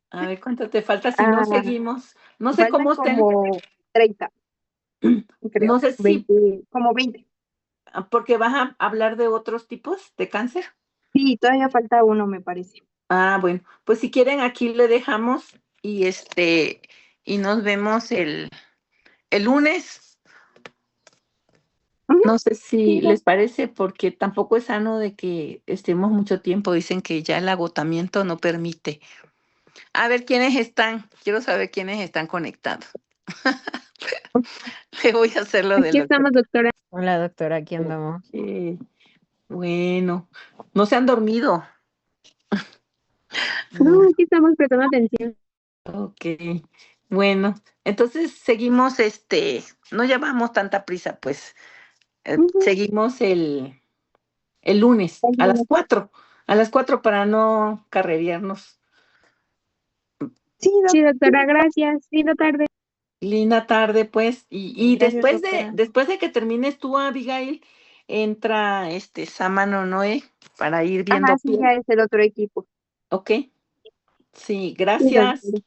A ver, ¿cuánto te falta si no Ah, seguimos? No sé faltan cómo estén, como 30, no creo. sé si, 20, como 20. porque vas a hablar de otros tipos de cáncer. Sí, todavía falta uno, me parece. Bueno, pues si quieren aquí le dejamos y nos vemos el lunes. Ujú, No sé sí, si va. les parece, porque tampoco es sano de que estemos mucho tiempo. Dicen que ya el agotamiento no permite. A ver quiénes están. Quiero saber quiénes están conectados. Le voy a hacer lo Aquí del doctor. estamos, doctora. Hola, doctora, aquí andamos. Ok, bueno, no se han dormido. No, No. aquí estamos prestando atención. Ok, bueno, entonces seguimos, no llevamos tanta prisa, pues. Ujú. Seguimos el lunes a las 4 para no carrerearnos. Sí, Sí, doctora, gracias. Linda tarde. Linda tarde, pues, y Gracias, doctora. después de que termines tú, Abigail, entra Samano Noé para ir ajá, viendo sí, ya piel. es el otro equipo. Ok, sí, Sí, gracias. doctora.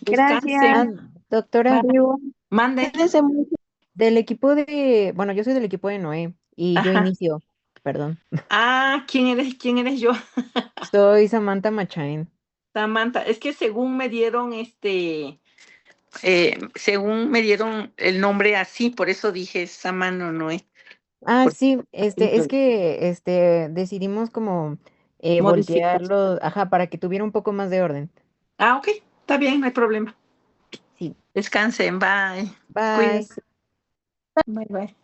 Ah, Gracias. Descansen. doctora, Bye. Adiós. Mande. Cuídese mucho. bueno, yo soy del equipo de Noé y yo Ajá. inicio, perdón. ¿Quién eres? ¿Quién eres yo? Soy Samantha Machain. Samantha. Es que según me dieron el nombre así, por eso dije Samano Noé, Ah, porque sí, es lo que decidimos como modificar. voltearlo, ajá, para que tuviera un poco más de orden. Ok, está bien, no hay problema. Sí, Descansen, bye. bye. Cuídense. Bye, bye.